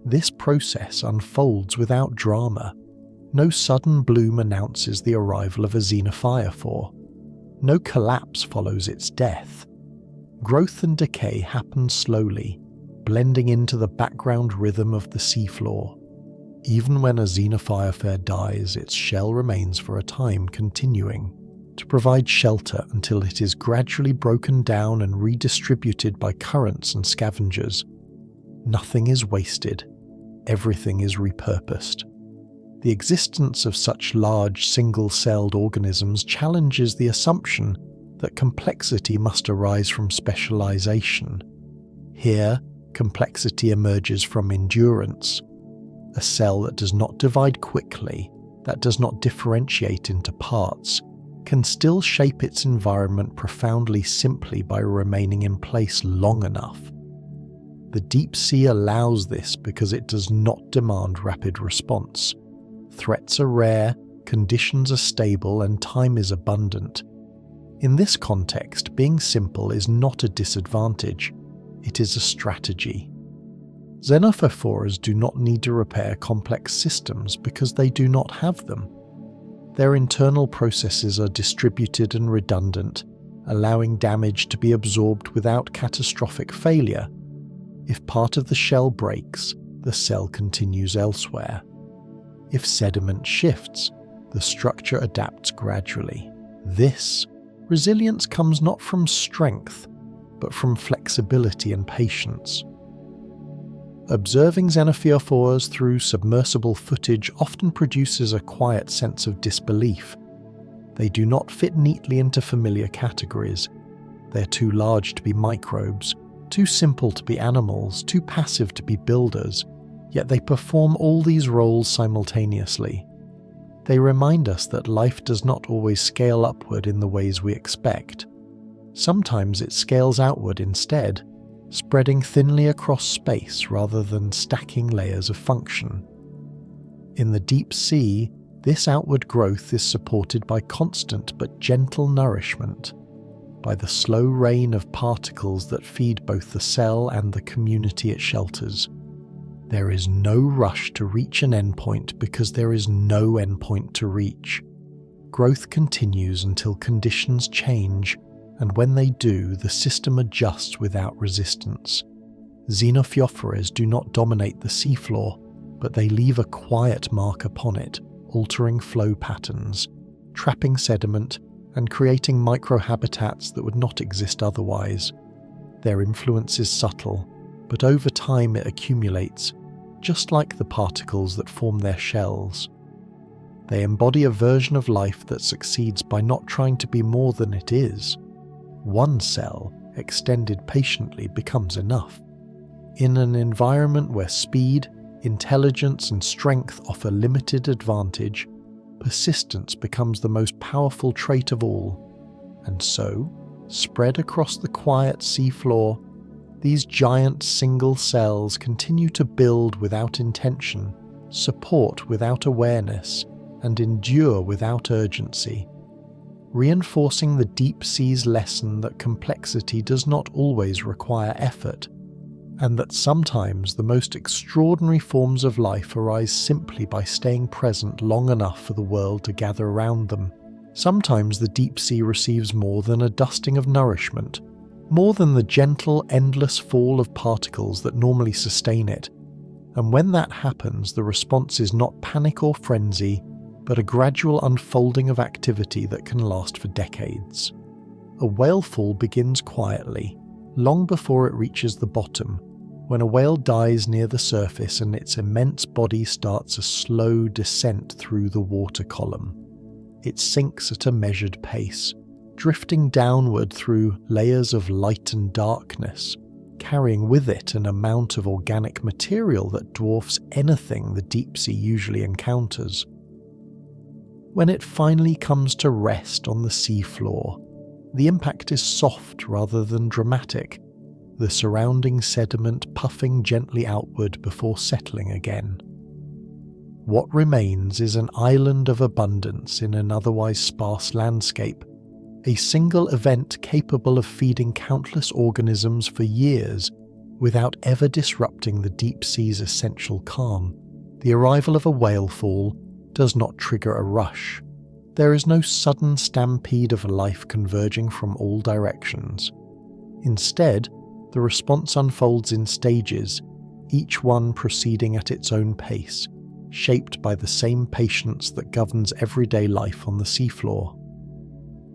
[SPEAKER 1] This process unfolds without drama. No sudden bloom announces the arrival of a xenophyophore. No collapse follows its death. Growth and decay happen slowly, blending into the background rhythm of the seafloor. Even when a xenophyophore dies, its shell remains for a time, continuing to provide shelter until it is gradually broken down and redistributed by currents and scavengers. Nothing is wasted. Everything is repurposed. The existence of such large, single-celled organisms challenges the assumption that complexity must arise from specialization. Here, complexity emerges from endurance. A cell that does not divide quickly, that does not differentiate into parts, can still shape its environment profoundly simply by remaining in place long enough. The deep sea allows this because it does not demand rapid response. Threats are rare, conditions are stable, and time is abundant. In this context, being simple is not a disadvantage, it is a strategy. Xenophyophores do not need to repair complex systems because they do not have them. Their internal processes are distributed and redundant, allowing damage to be absorbed without catastrophic failure. If part of the shell breaks, the cell continues elsewhere. If sediment shifts, the structure adapts gradually. This resilience comes not from strength, but from flexibility and patience. Observing xenophyophores through submersible footage often produces a quiet sense of disbelief. They do not fit neatly into familiar categories. They're too large to be microbes, too simple to be animals, too passive to be builders. Yet they perform all these roles simultaneously. They remind us that life does not always scale upward in the ways we expect. Sometimes it scales outward instead, spreading thinly across space rather than stacking layers of function. In the deep sea, this outward growth is supported by constant but gentle nourishment, by the slow rain of particles that feed both the cell and the community it shelters. There is no rush to reach an endpoint because there is no endpoint to reach. Growth continues until conditions change, and when they do, the system adjusts without resistance. Xenophyophores do not dominate the seafloor, but they leave a quiet mark upon it, altering flow patterns, trapping sediment, and creating microhabitats that would not exist otherwise. Their influence is subtle, but over time it accumulates, just like the particles that form their shells. They embody a version of life that succeeds by not trying to be more than it is. One cell, extended patiently, becomes enough. In an environment where speed, intelligence, and strength offer limited advantage, persistence becomes the most powerful trait of all. And so, spread across the quiet seafloor, these giant single cells continue to build without intention, support without awareness, and endure without urgency, reinforcing the deep sea's lesson that complexity does not always require effort, and that sometimes the most extraordinary forms of life arise simply by staying present long enough for the world to gather around them. Sometimes the deep sea receives more than a dusting of nourishment, more than the gentle, endless fall of particles that normally sustain it. And when that happens, the response is not panic or frenzy, but a gradual unfolding of activity that can last for decades. A whale fall begins quietly, long before it reaches the bottom, when a whale dies near the surface and its immense body starts a slow descent through the water column. It sinks at a measured pace, drifting downward through layers of light and darkness, carrying with it an amount of organic material that dwarfs anything the deep sea usually encounters. When it finally comes to rest on the seafloor, the impact is soft rather than dramatic, the surrounding sediment puffing gently outward before settling again. What remains is an island of abundance in an otherwise sparse landscape, a single event capable of feeding countless organisms for years without ever disrupting the deep sea's essential calm. The arrival of a whale fall does not trigger a rush. There is no sudden stampede of life converging from all directions. Instead, the response unfolds in stages, each one proceeding at its own pace, shaped by the same patience that governs everyday life on the seafloor.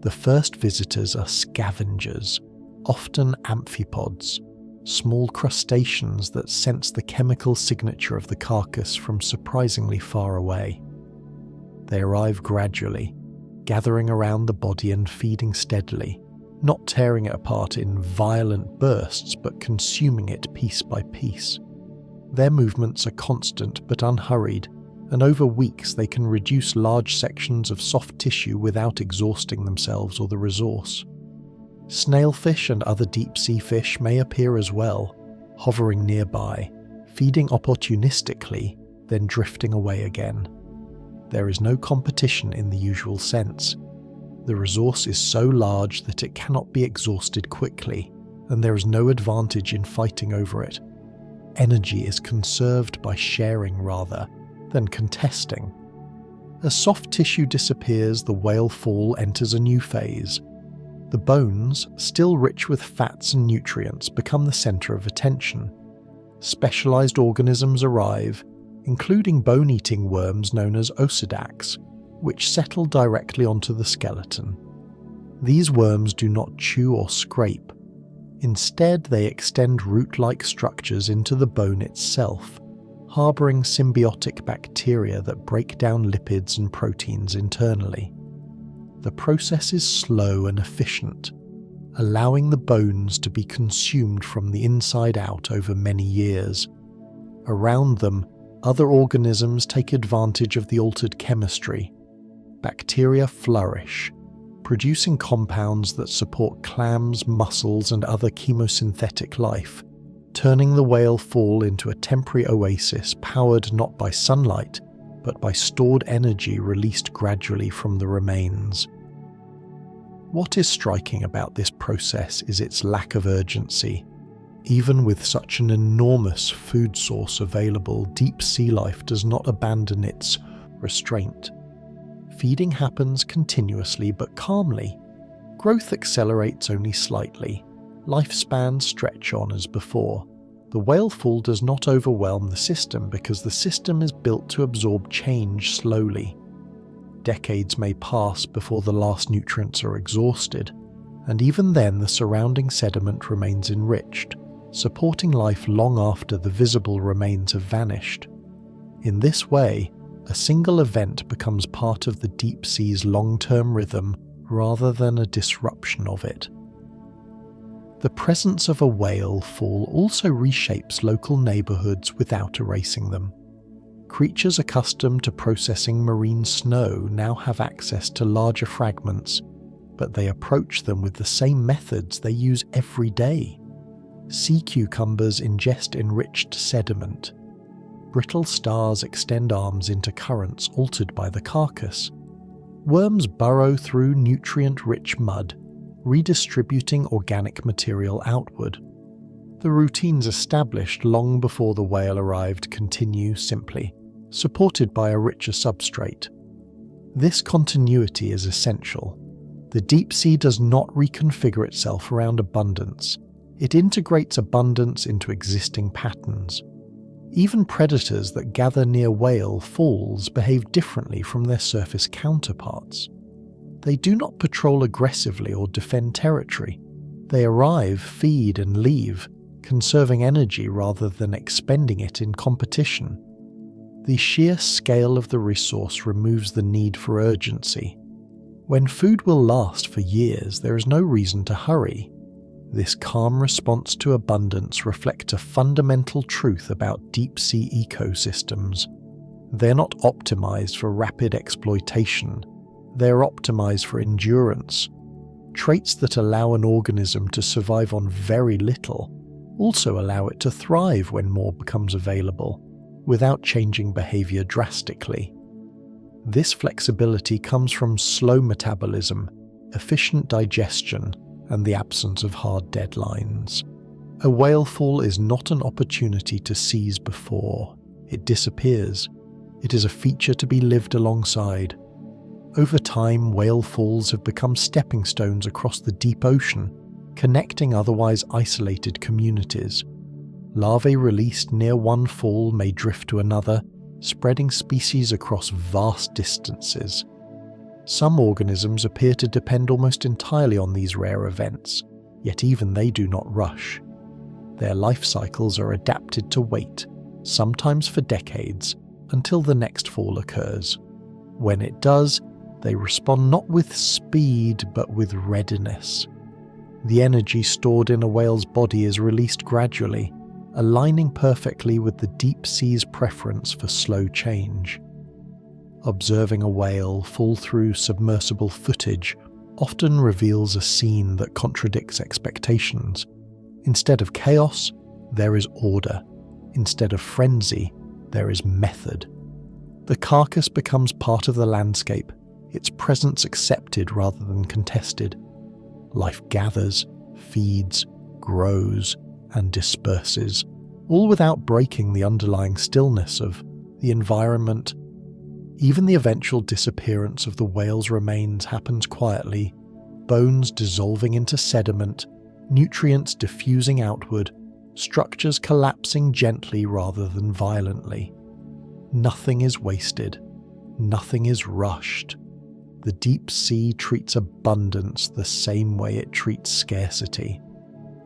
[SPEAKER 1] The first visitors are scavengers, often amphipods, small crustaceans that sense the chemical signature of the carcass from surprisingly far away. They arrive gradually, gathering around the body and feeding steadily, not tearing it apart in violent bursts but consuming it piece by piece. Their movements are constant but unhurried, and over weeks they can reduce large sections of soft tissue without exhausting themselves or the resource. Snailfish and other deep-sea fish may appear as well, hovering nearby, feeding opportunistically, then drifting away again. There is no competition in the usual sense. The resource is so large that it cannot be exhausted quickly, and there is no advantage in fighting over it. Energy is conserved by sharing rather than contesting. As soft tissue disappears, the whale fall enters a new phase. The bones, still rich with fats and nutrients, become the center of attention. Specialized organisms arrive, including bone-eating worms known as osedacs, which settle directly onto the skeleton. These worms do not chew or scrape. Instead, they extend root-like structures into the bone itself, harboring symbiotic bacteria that break down lipids and proteins internally. The process is slow and efficient, allowing the bones to be consumed from the inside out over many years. Around them, other organisms take advantage of the altered chemistry. Bacteria flourish, producing compounds that support clams, mussels, and other chemosynthetic life, turning the whale fall into a temporary oasis powered not by sunlight, but by stored energy released gradually from the remains. What is striking about this process is its lack of urgency. Even with such an enormous food source available, deep sea life does not abandon its restraint. Feeding happens continuously but calmly. Growth accelerates only slightly. Lifespans stretch on as before. The whale fall does not overwhelm the system because the system is built to absorb change slowly. Decades may pass before the last nutrients are exhausted, and even then the surrounding sediment remains enriched, supporting life long after the visible remains have vanished. In this way, a single event becomes part of the deep sea's long-term rhythm rather than a disruption of it. The presence of a whale fall also reshapes local neighbourhoods without erasing them. Creatures accustomed to processing marine snow now have access to larger fragments, but they approach them with the same methods they use every day. Sea cucumbers ingest enriched sediment. Brittle stars extend arms into currents altered by the carcass. Worms burrow through nutrient-rich mud, redistributing organic material outward. The routines established long before the whale arrived continue simply, supported by a richer substrate. This continuity is essential. The deep sea does not reconfigure itself around abundance. It integrates abundance into existing patterns. Even predators that gather near whale falls behave differently from their surface counterparts. They do not patrol aggressively or defend territory. They arrive, feed, and leave, conserving energy rather than expending it in competition. The sheer scale of the resource removes the need for urgency. When food will last for years, there is no reason to hurry. This calm response to abundance reflects a fundamental truth about deep-sea ecosystems. They're not optimized for rapid exploitation. They're optimized for endurance. Traits that allow an organism to survive on very little also allow it to thrive when more becomes available, without changing behavior drastically. This flexibility comes from slow metabolism, efficient digestion, and the absence of hard deadlines. A whale fall is not an opportunity to seize before. It disappears. It is a feature to be lived alongside. Over time, whale falls have become stepping stones across the deep ocean, connecting otherwise isolated communities. Larvae released near one fall may drift to another, spreading species across vast distances. Some organisms appear to depend almost entirely on these rare events, yet even they do not rush. Their life cycles are adapted to wait, sometimes for decades, until the next fall occurs. When it does, they respond not with speed but with readiness. The energy stored in a whale's body is released gradually, aligning perfectly with the deep sea's preference for slow change. Observing a whale fall through submersible footage often reveals a scene that contradicts expectations. Instead of chaos, there is order. Instead of frenzy, there is method. The carcass becomes part of the landscape, its presence accepted rather than contested. Life gathers, feeds, grows, and disperses, all without breaking the underlying stillness of the environment. Even the eventual disappearance of the whale's remains happens quietly, bones dissolving into sediment, nutrients diffusing outward, structures collapsing gently rather than violently. Nothing is wasted. Nothing is rushed. The deep sea treats abundance the same way it treats scarcity,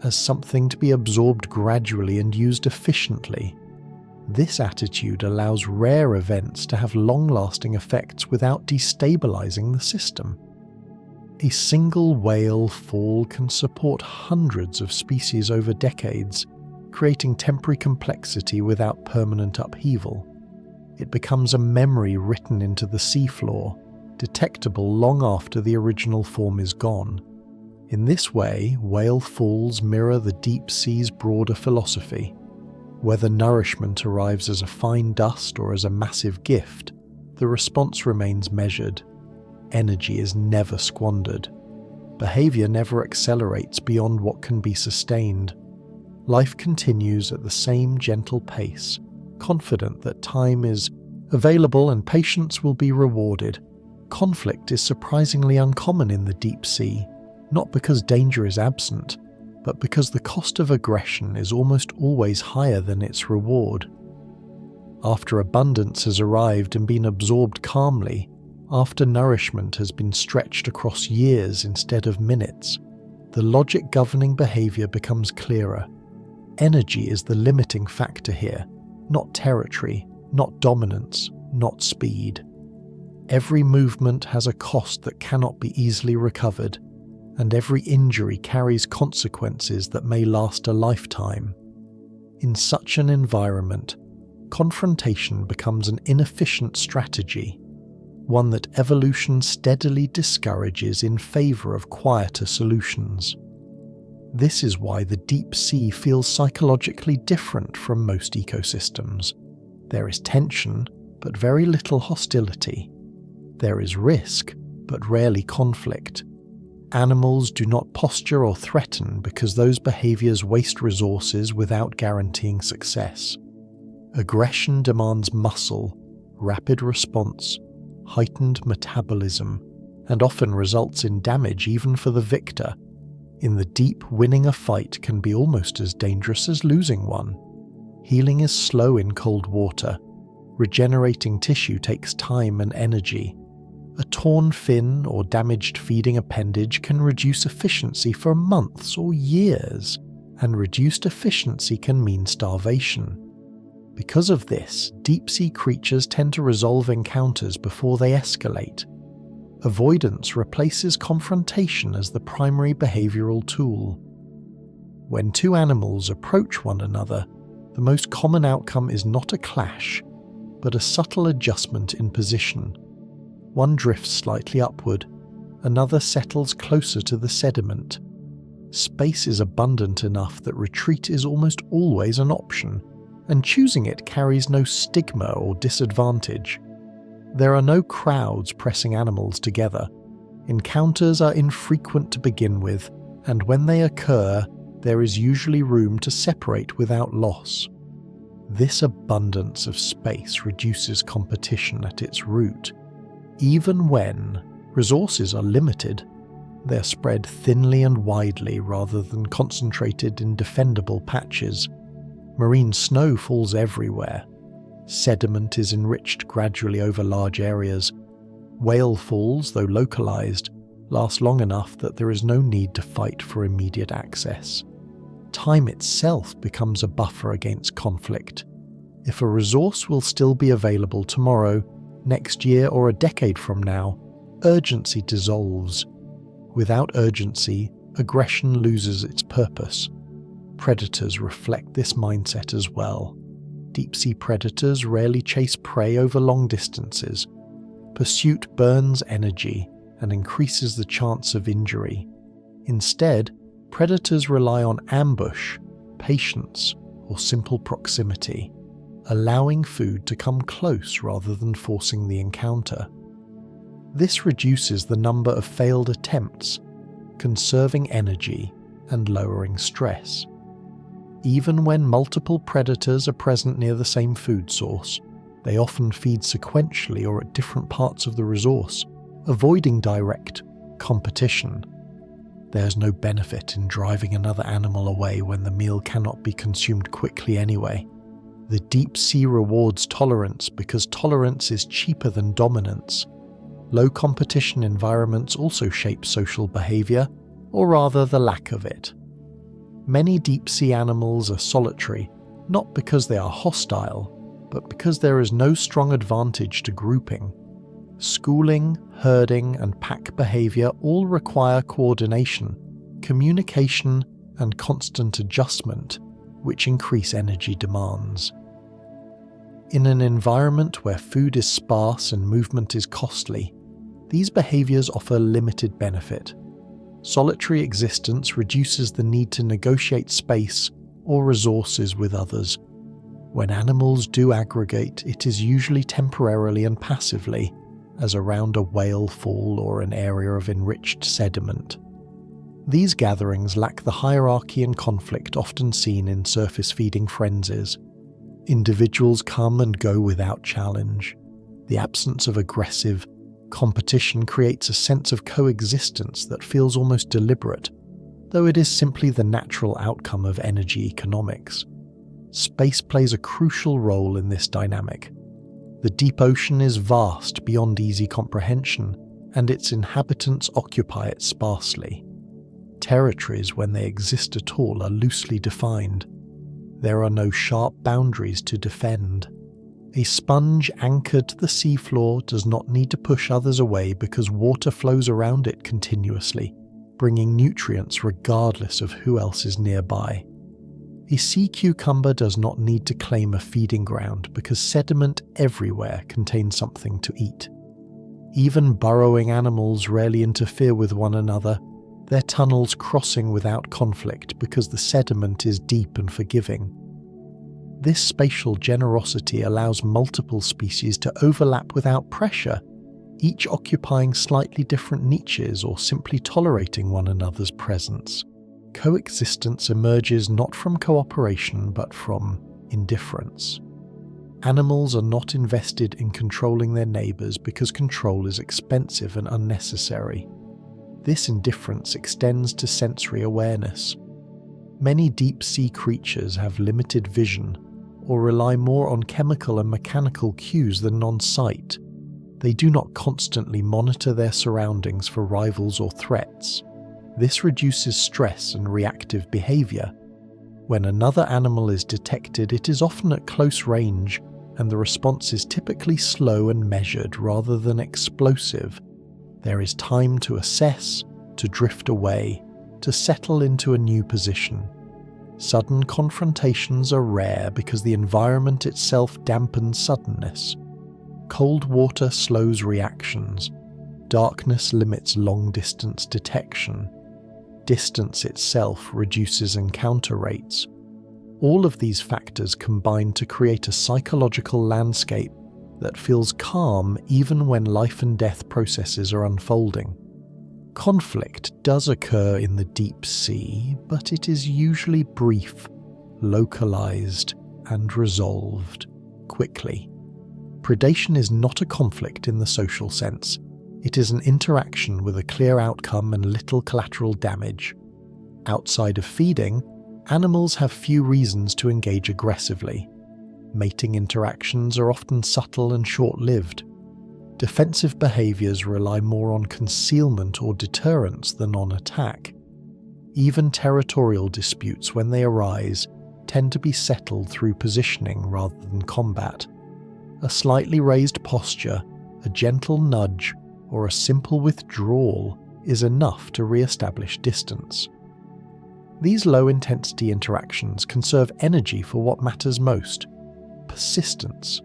[SPEAKER 1] as something to be absorbed gradually and used efficiently. This attitude allows rare events to have long-lasting effects without destabilizing the system. A single whale fall can support hundreds of species over decades, creating temporary complexity without permanent upheaval. It becomes a memory written into the seafloor, detectable long after the original form is gone. In this way, whale falls mirror the deep sea's broader philosophy. Whether nourishment arrives as a fine dust or as a massive gift, the response remains measured. Energy is never squandered. Behavior never accelerates beyond what can be sustained. Life continues at the same gentle pace, confident that time is available and patience will be rewarded. Conflict is surprisingly uncommon in the deep sea, not because danger is absent, but because the cost of aggression is almost always higher than its reward. After abundance has arrived and been absorbed calmly, after nourishment has been stretched across years instead of minutes, the logic governing behavior becomes clearer. Energy is the limiting factor here, not territory, not dominance, not speed. Every movement has a cost that cannot be easily recovered, and every injury carries consequences that may last a lifetime. In such an environment, confrontation becomes an inefficient strategy, one that evolution steadily discourages in favor of quieter solutions. This is why the deep sea feels psychologically different from most ecosystems. There is tension, but very little hostility. There is risk, but rarely conflict. Animals do not posture or threaten because those behaviors waste resources without guaranteeing success. Aggression demands muscle, rapid response, heightened metabolism, and often results in damage even for the victor. In the deep, winning a fight can be almost as dangerous as losing one. Healing is slow in cold water. Regenerating tissue takes time and energy. A torn fin or damaged feeding appendage can reduce efficiency for months or years, and reduced efficiency can mean starvation. Because of this, deep-sea creatures tend to resolve encounters before they escalate. Avoidance replaces confrontation as the primary behavioral tool. When two animals approach one another, the most common outcome is not a clash, but a subtle adjustment in position. One drifts slightly upward, another settles closer to the sediment. Space is abundant enough that retreat is almost always an option, and choosing it carries no stigma or disadvantage. There are no crowds pressing animals together. Encounters are infrequent to begin with, and when they occur, there is usually room to separate without loss. This abundance of space reduces competition at its root. Even when resources are limited, they're spread thinly and widely rather than concentrated in defendable patches. Marine snow falls everywhere. Sediment is enriched gradually over large areas. Whale falls, though localized, last long enough that there is no need to fight for immediate access. Time itself becomes a buffer against conflict. If a resource will still be available tomorrow, next year, or a decade from now, urgency dissolves. Without urgency, aggression loses its purpose. Predators reflect this mindset as well. Deep-sea predators rarely chase prey over long distances. Pursuit burns energy and increases the chance of injury. Instead, predators rely on ambush, patience, or simple proximity, allowing food to come close rather than forcing the encounter. This reduces the number of failed attempts, conserving energy and lowering stress. Even when multiple predators are present near the same food source, they often feed sequentially or at different parts of the resource, avoiding direct competition. There's no benefit in driving another animal away when the meal cannot be consumed quickly anyway. The deep sea rewards tolerance because tolerance is cheaper than dominance. Low competition environments also shape social behavior, or rather the lack of it. Many deep-sea animals are solitary, not because they are hostile, but because there is no strong advantage to grouping. Schooling, herding, and pack behavior all require coordination, communication, and constant adjustment. which increase energy demands. In an environment where food is sparse and movement is costly, these behaviors offer limited benefit. Solitary existence reduces the need to negotiate space or resources with others. When animals do aggregate, it is usually temporarily and passively, as around a whale fall or an area of enriched sediment. These gatherings lack the hierarchy and conflict often seen in surface-feeding frenzies. Individuals come and go without challenge. The absence of aggressive competition creates a sense of coexistence that feels almost deliberate, though it is simply the natural outcome of energy economics. Space plays a crucial role in this dynamic. The deep ocean is vast beyond easy comprehension, and its inhabitants occupy it sparsely. Territories, when they exist at all, are loosely defined. There are no sharp boundaries to defend. A sponge anchored to the seafloor does not need to push others away because water flows around it continuously, bringing nutrients regardless of who else is nearby. A sea cucumber does not need to claim a feeding ground because sediment everywhere contains something to eat. Even burrowing animals rarely interfere with one another, their tunnels crossing without conflict because the sediment is deep and forgiving. This spatial generosity allows multiple species to overlap without pressure, each occupying slightly different niches or simply tolerating one another's presence. Coexistence emerges not from cooperation but from indifference. Animals are not invested in controlling their neighbours because control is expensive and unnecessary. This indifference extends to sensory awareness. Many deep-sea creatures have limited vision or rely more on chemical and mechanical cues than on sight. They do not constantly monitor their surroundings for rivals or threats. This reduces stress and reactive behaviour. When another animal is detected, it is often at close range, and the response is typically slow and measured rather than explosive. There is time to assess, to drift away, to settle into a new position. Sudden confrontations are rare because the environment itself dampens suddenness. Cold water slows reactions. Darkness limits long-distance detection. Distance itself reduces encounter rates. All of these factors combine to create a psychological landscape that feels calm even when life and death processes are unfolding. Conflict does occur in the deep sea, but it is usually brief, localized, and resolved quickly. Predation is not a conflict in the social sense. It is an interaction with a clear outcome and little collateral damage. Outside of feeding, animals have few reasons to engage aggressively. Mating interactions are often subtle and short-lived. Defensive behaviours rely more on concealment or deterrence than on attack. Even territorial disputes, when they arise, tend to be settled through positioning rather than combat. A slightly raised posture, a gentle nudge, or a simple withdrawal is enough to re-establish distance. These low-intensity interactions conserve energy for what matters most: persistence.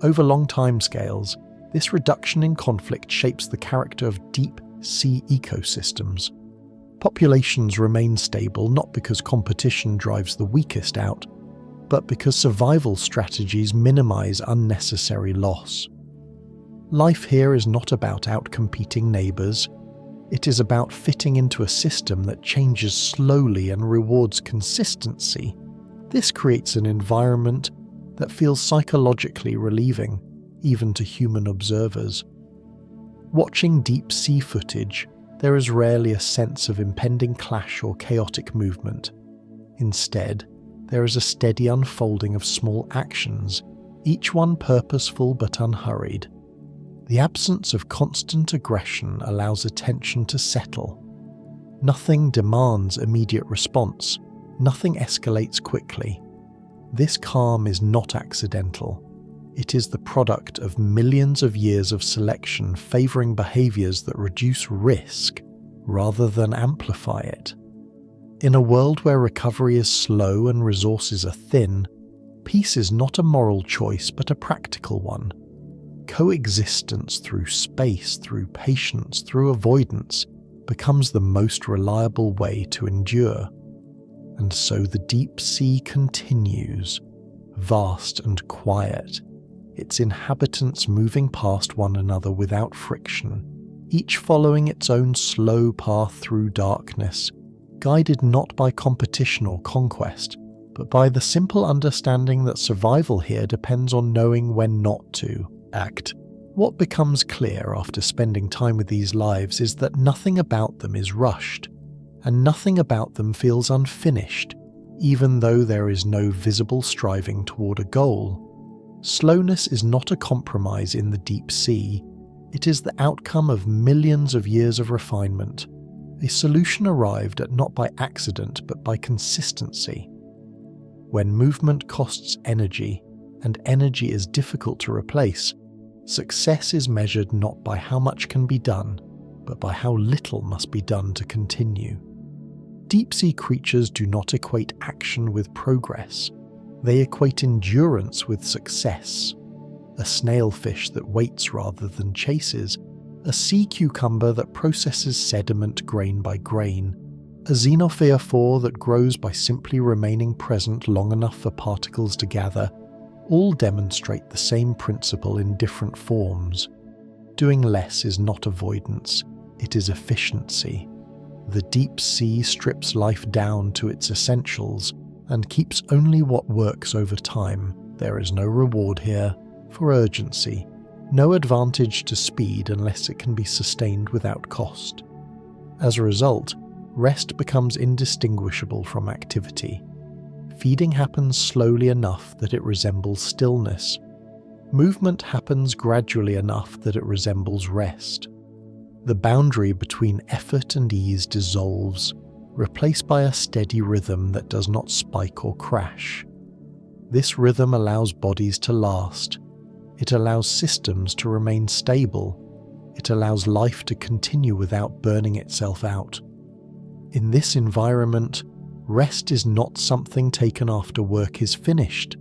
[SPEAKER 1] Over long timescales, this reduction in conflict shapes the character of deep-sea ecosystems. Populations remain stable not because competition drives the weakest out, but because survival strategies minimize unnecessary loss. Life here is not about outcompeting neighbours. It is about fitting into a system that changes slowly and rewards consistency. This creates an environment that feels psychologically relieving, even to human observers. Watching deep-sea footage, there is rarely a sense of impending clash or chaotic movement. Instead, there is a steady unfolding of small actions, each one purposeful but unhurried. The absence of constant aggression allows attention to settle. Nothing demands immediate response, nothing escalates quickly. This calm is not accidental. It is the product of millions of years of selection favoring behaviors that reduce risk rather than amplify it. In a world where recovery is slow and resources are thin, peace is not a moral choice but a practical one. Coexistence through space, through patience, through avoidance becomes the most reliable way to endure. And so the deep sea continues, vast and quiet, its inhabitants moving past one another without friction, each following its own slow path through darkness, guided not by competition or conquest, but by the simple understanding that survival here depends on knowing when not to act. What becomes clear after spending time with these lives is that nothing about them is rushed, and nothing about them feels unfinished, even though there is no visible striving toward a goal. Slowness is not a compromise in the deep sea. It is the outcome of millions of years of refinement, a solution arrived at not by accident but by consistency. When movement costs energy, and energy is difficult to replace, success is measured not by how much can be done, but by how little must be done to continue. Deep-sea creatures do not equate action with progress. They equate endurance with success. A snailfish that waits rather than chases, a sea cucumber that processes sediment grain by grain, a xenophyophore that grows by simply remaining present long enough for particles to gather, all demonstrate the same principle in different forms. Doing less is not avoidance, it is efficiency. The deep sea strips life down to its essentials and keeps only what works over time. There is no reward here for urgency, no advantage to speed unless it can be sustained without cost. As a result, rest becomes indistinguishable from activity. Feeding happens slowly enough that it resembles stillness. Movement happens gradually enough that it resembles rest. The boundary between effort and ease dissolves, replaced by a steady rhythm that does not spike or crash. This rhythm allows bodies to last. It allows systems to remain stable. It allows life to continue without burning itself out. In this environment, rest is not something taken after work is finished.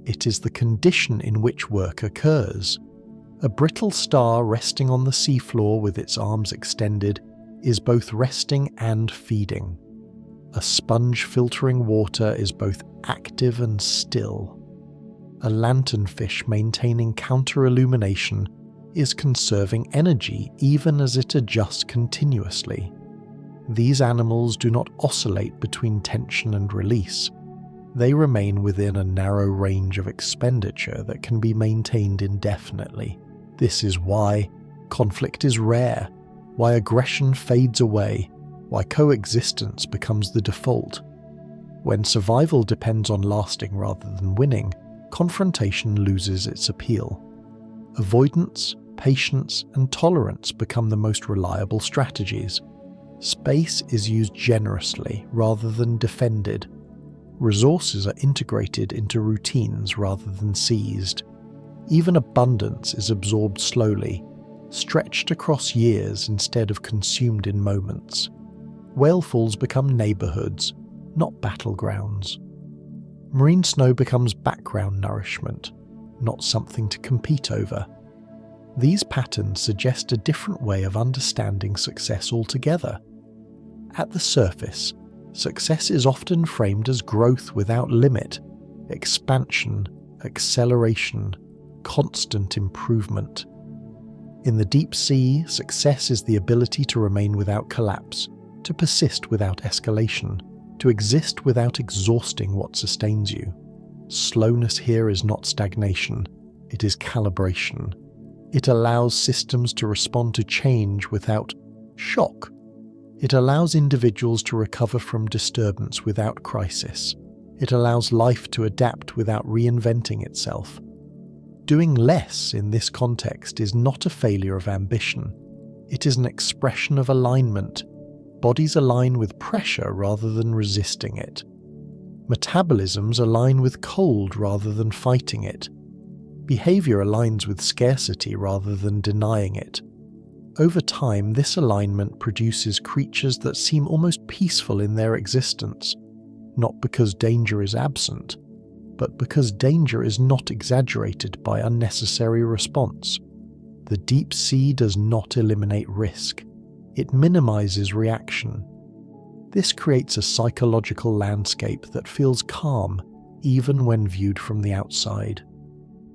[SPEAKER 1] It is the condition in which work occurs. A brittle star resting on the seafloor with its arms extended is both resting and feeding. A sponge filtering water is both active and still. A lanternfish maintaining counter-illumination is conserving energy even as it adjusts continuously. These animals do not oscillate between tension and release. They remain within a narrow range of expenditure that can be maintained indefinitely. This is why conflict is rare, why aggression fades away, why coexistence becomes the default. When survival depends on lasting rather than winning, confrontation loses its appeal. Avoidance, patience, and tolerance become the most reliable strategies. Space is used generously rather than defended. Resources are integrated into routines rather than seized. Even abundance is absorbed slowly, stretched across years instead of consumed in moments. Whalefalls become neighbourhoods, not battlegrounds. Marine snow becomes background nourishment, not something to compete over. These patterns suggest a different way of understanding success altogether. At the surface, success is often framed as growth without limit, expansion, acceleration, constant improvement. In the deep sea, success is the ability to remain without collapse, to persist without escalation, to exist without exhausting what sustains you. Slowness here is not stagnation, it is calibration. It allows systems to respond to change without shock. It allows individuals to recover from disturbance without crisis. It allows life to adapt without reinventing itself. Doing less in this context is not a failure of ambition. It is an expression of alignment. Bodies align with pressure rather than resisting it. Metabolisms align with cold rather than fighting it. Behavior aligns with scarcity rather than denying it. Over time, this alignment produces creatures that seem almost peaceful in their existence, not because danger is absent, but because danger is not exaggerated by unnecessary response. The deep sea does not eliminate risk, it minimizes reaction. This creates a psychological landscape that feels calm, even when viewed from the outside.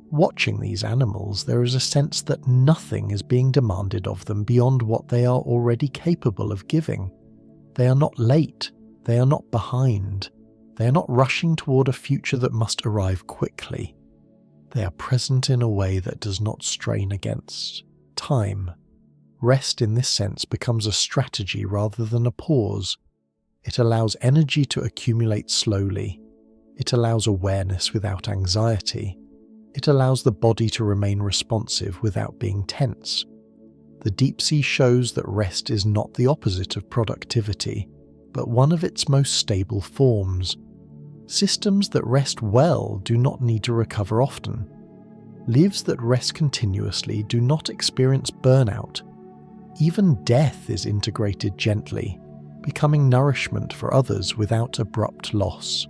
[SPEAKER 1] Watching these animals, there is a sense that nothing is being demanded of them beyond what they are already capable of giving. They are not late, they are not behind, they are not rushing toward a future that must arrive quickly. They are present in a way that does not strain against time. Rest in this sense becomes a strategy rather than a pause. It allows energy to accumulate slowly. It allows awareness without anxiety. It allows the body to remain responsive without being tense. The deep sea shows that rest is not the opposite of productivity, but one of its most stable forms. Systems that rest well do not need to recover often. Lives that rest continuously do not experience burnout. Even death is integrated gently, becoming nourishment for others without abrupt loss.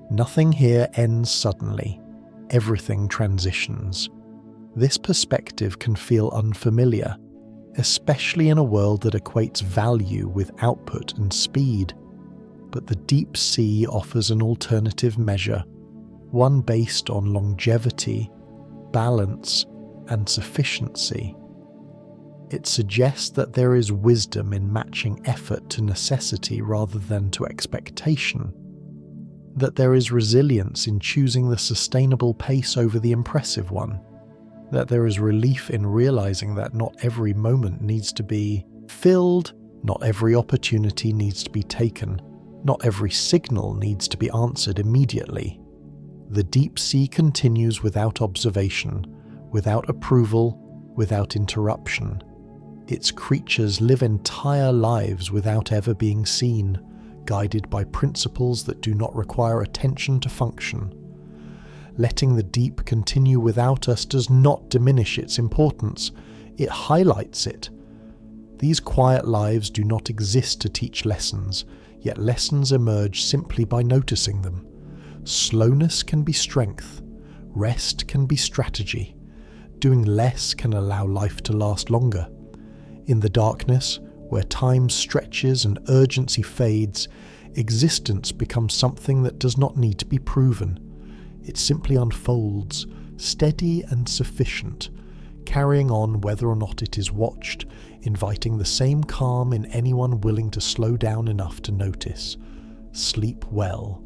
[SPEAKER 1] Nothing here ends suddenly. Everything transitions. This perspective can feel unfamiliar, especially in a world that equates value with output and speed. But the deep sea offers an alternative measure, one based on longevity, balance, and sufficiency. It suggests that there is wisdom in matching effort to necessity rather than to expectation, that there is resilience in choosing the sustainable pace over the impressive one, that there is relief in realizing that not every moment needs to be filled, not every opportunity needs to be taken, not every signal needs to be answered immediately. The deep sea continues without observation, without approval, without interruption. Its creatures live entire lives without ever being seen, guided by principles that do not require attention to function. Letting the deep continue without us does not diminish its importance, it highlights it. These quiet lives do not exist to teach lessons, yet lessons emerge simply by noticing them. Slowness can be strength, rest can be strategy, doing less can allow life to last longer. In the darkness, where time stretches and urgency fades, existence becomes something that does not need to be proven. It simply unfolds, steady and sufficient, carrying on whether or not it is watched, inviting the same calm in anyone willing to slow down enough to notice. Sleep well.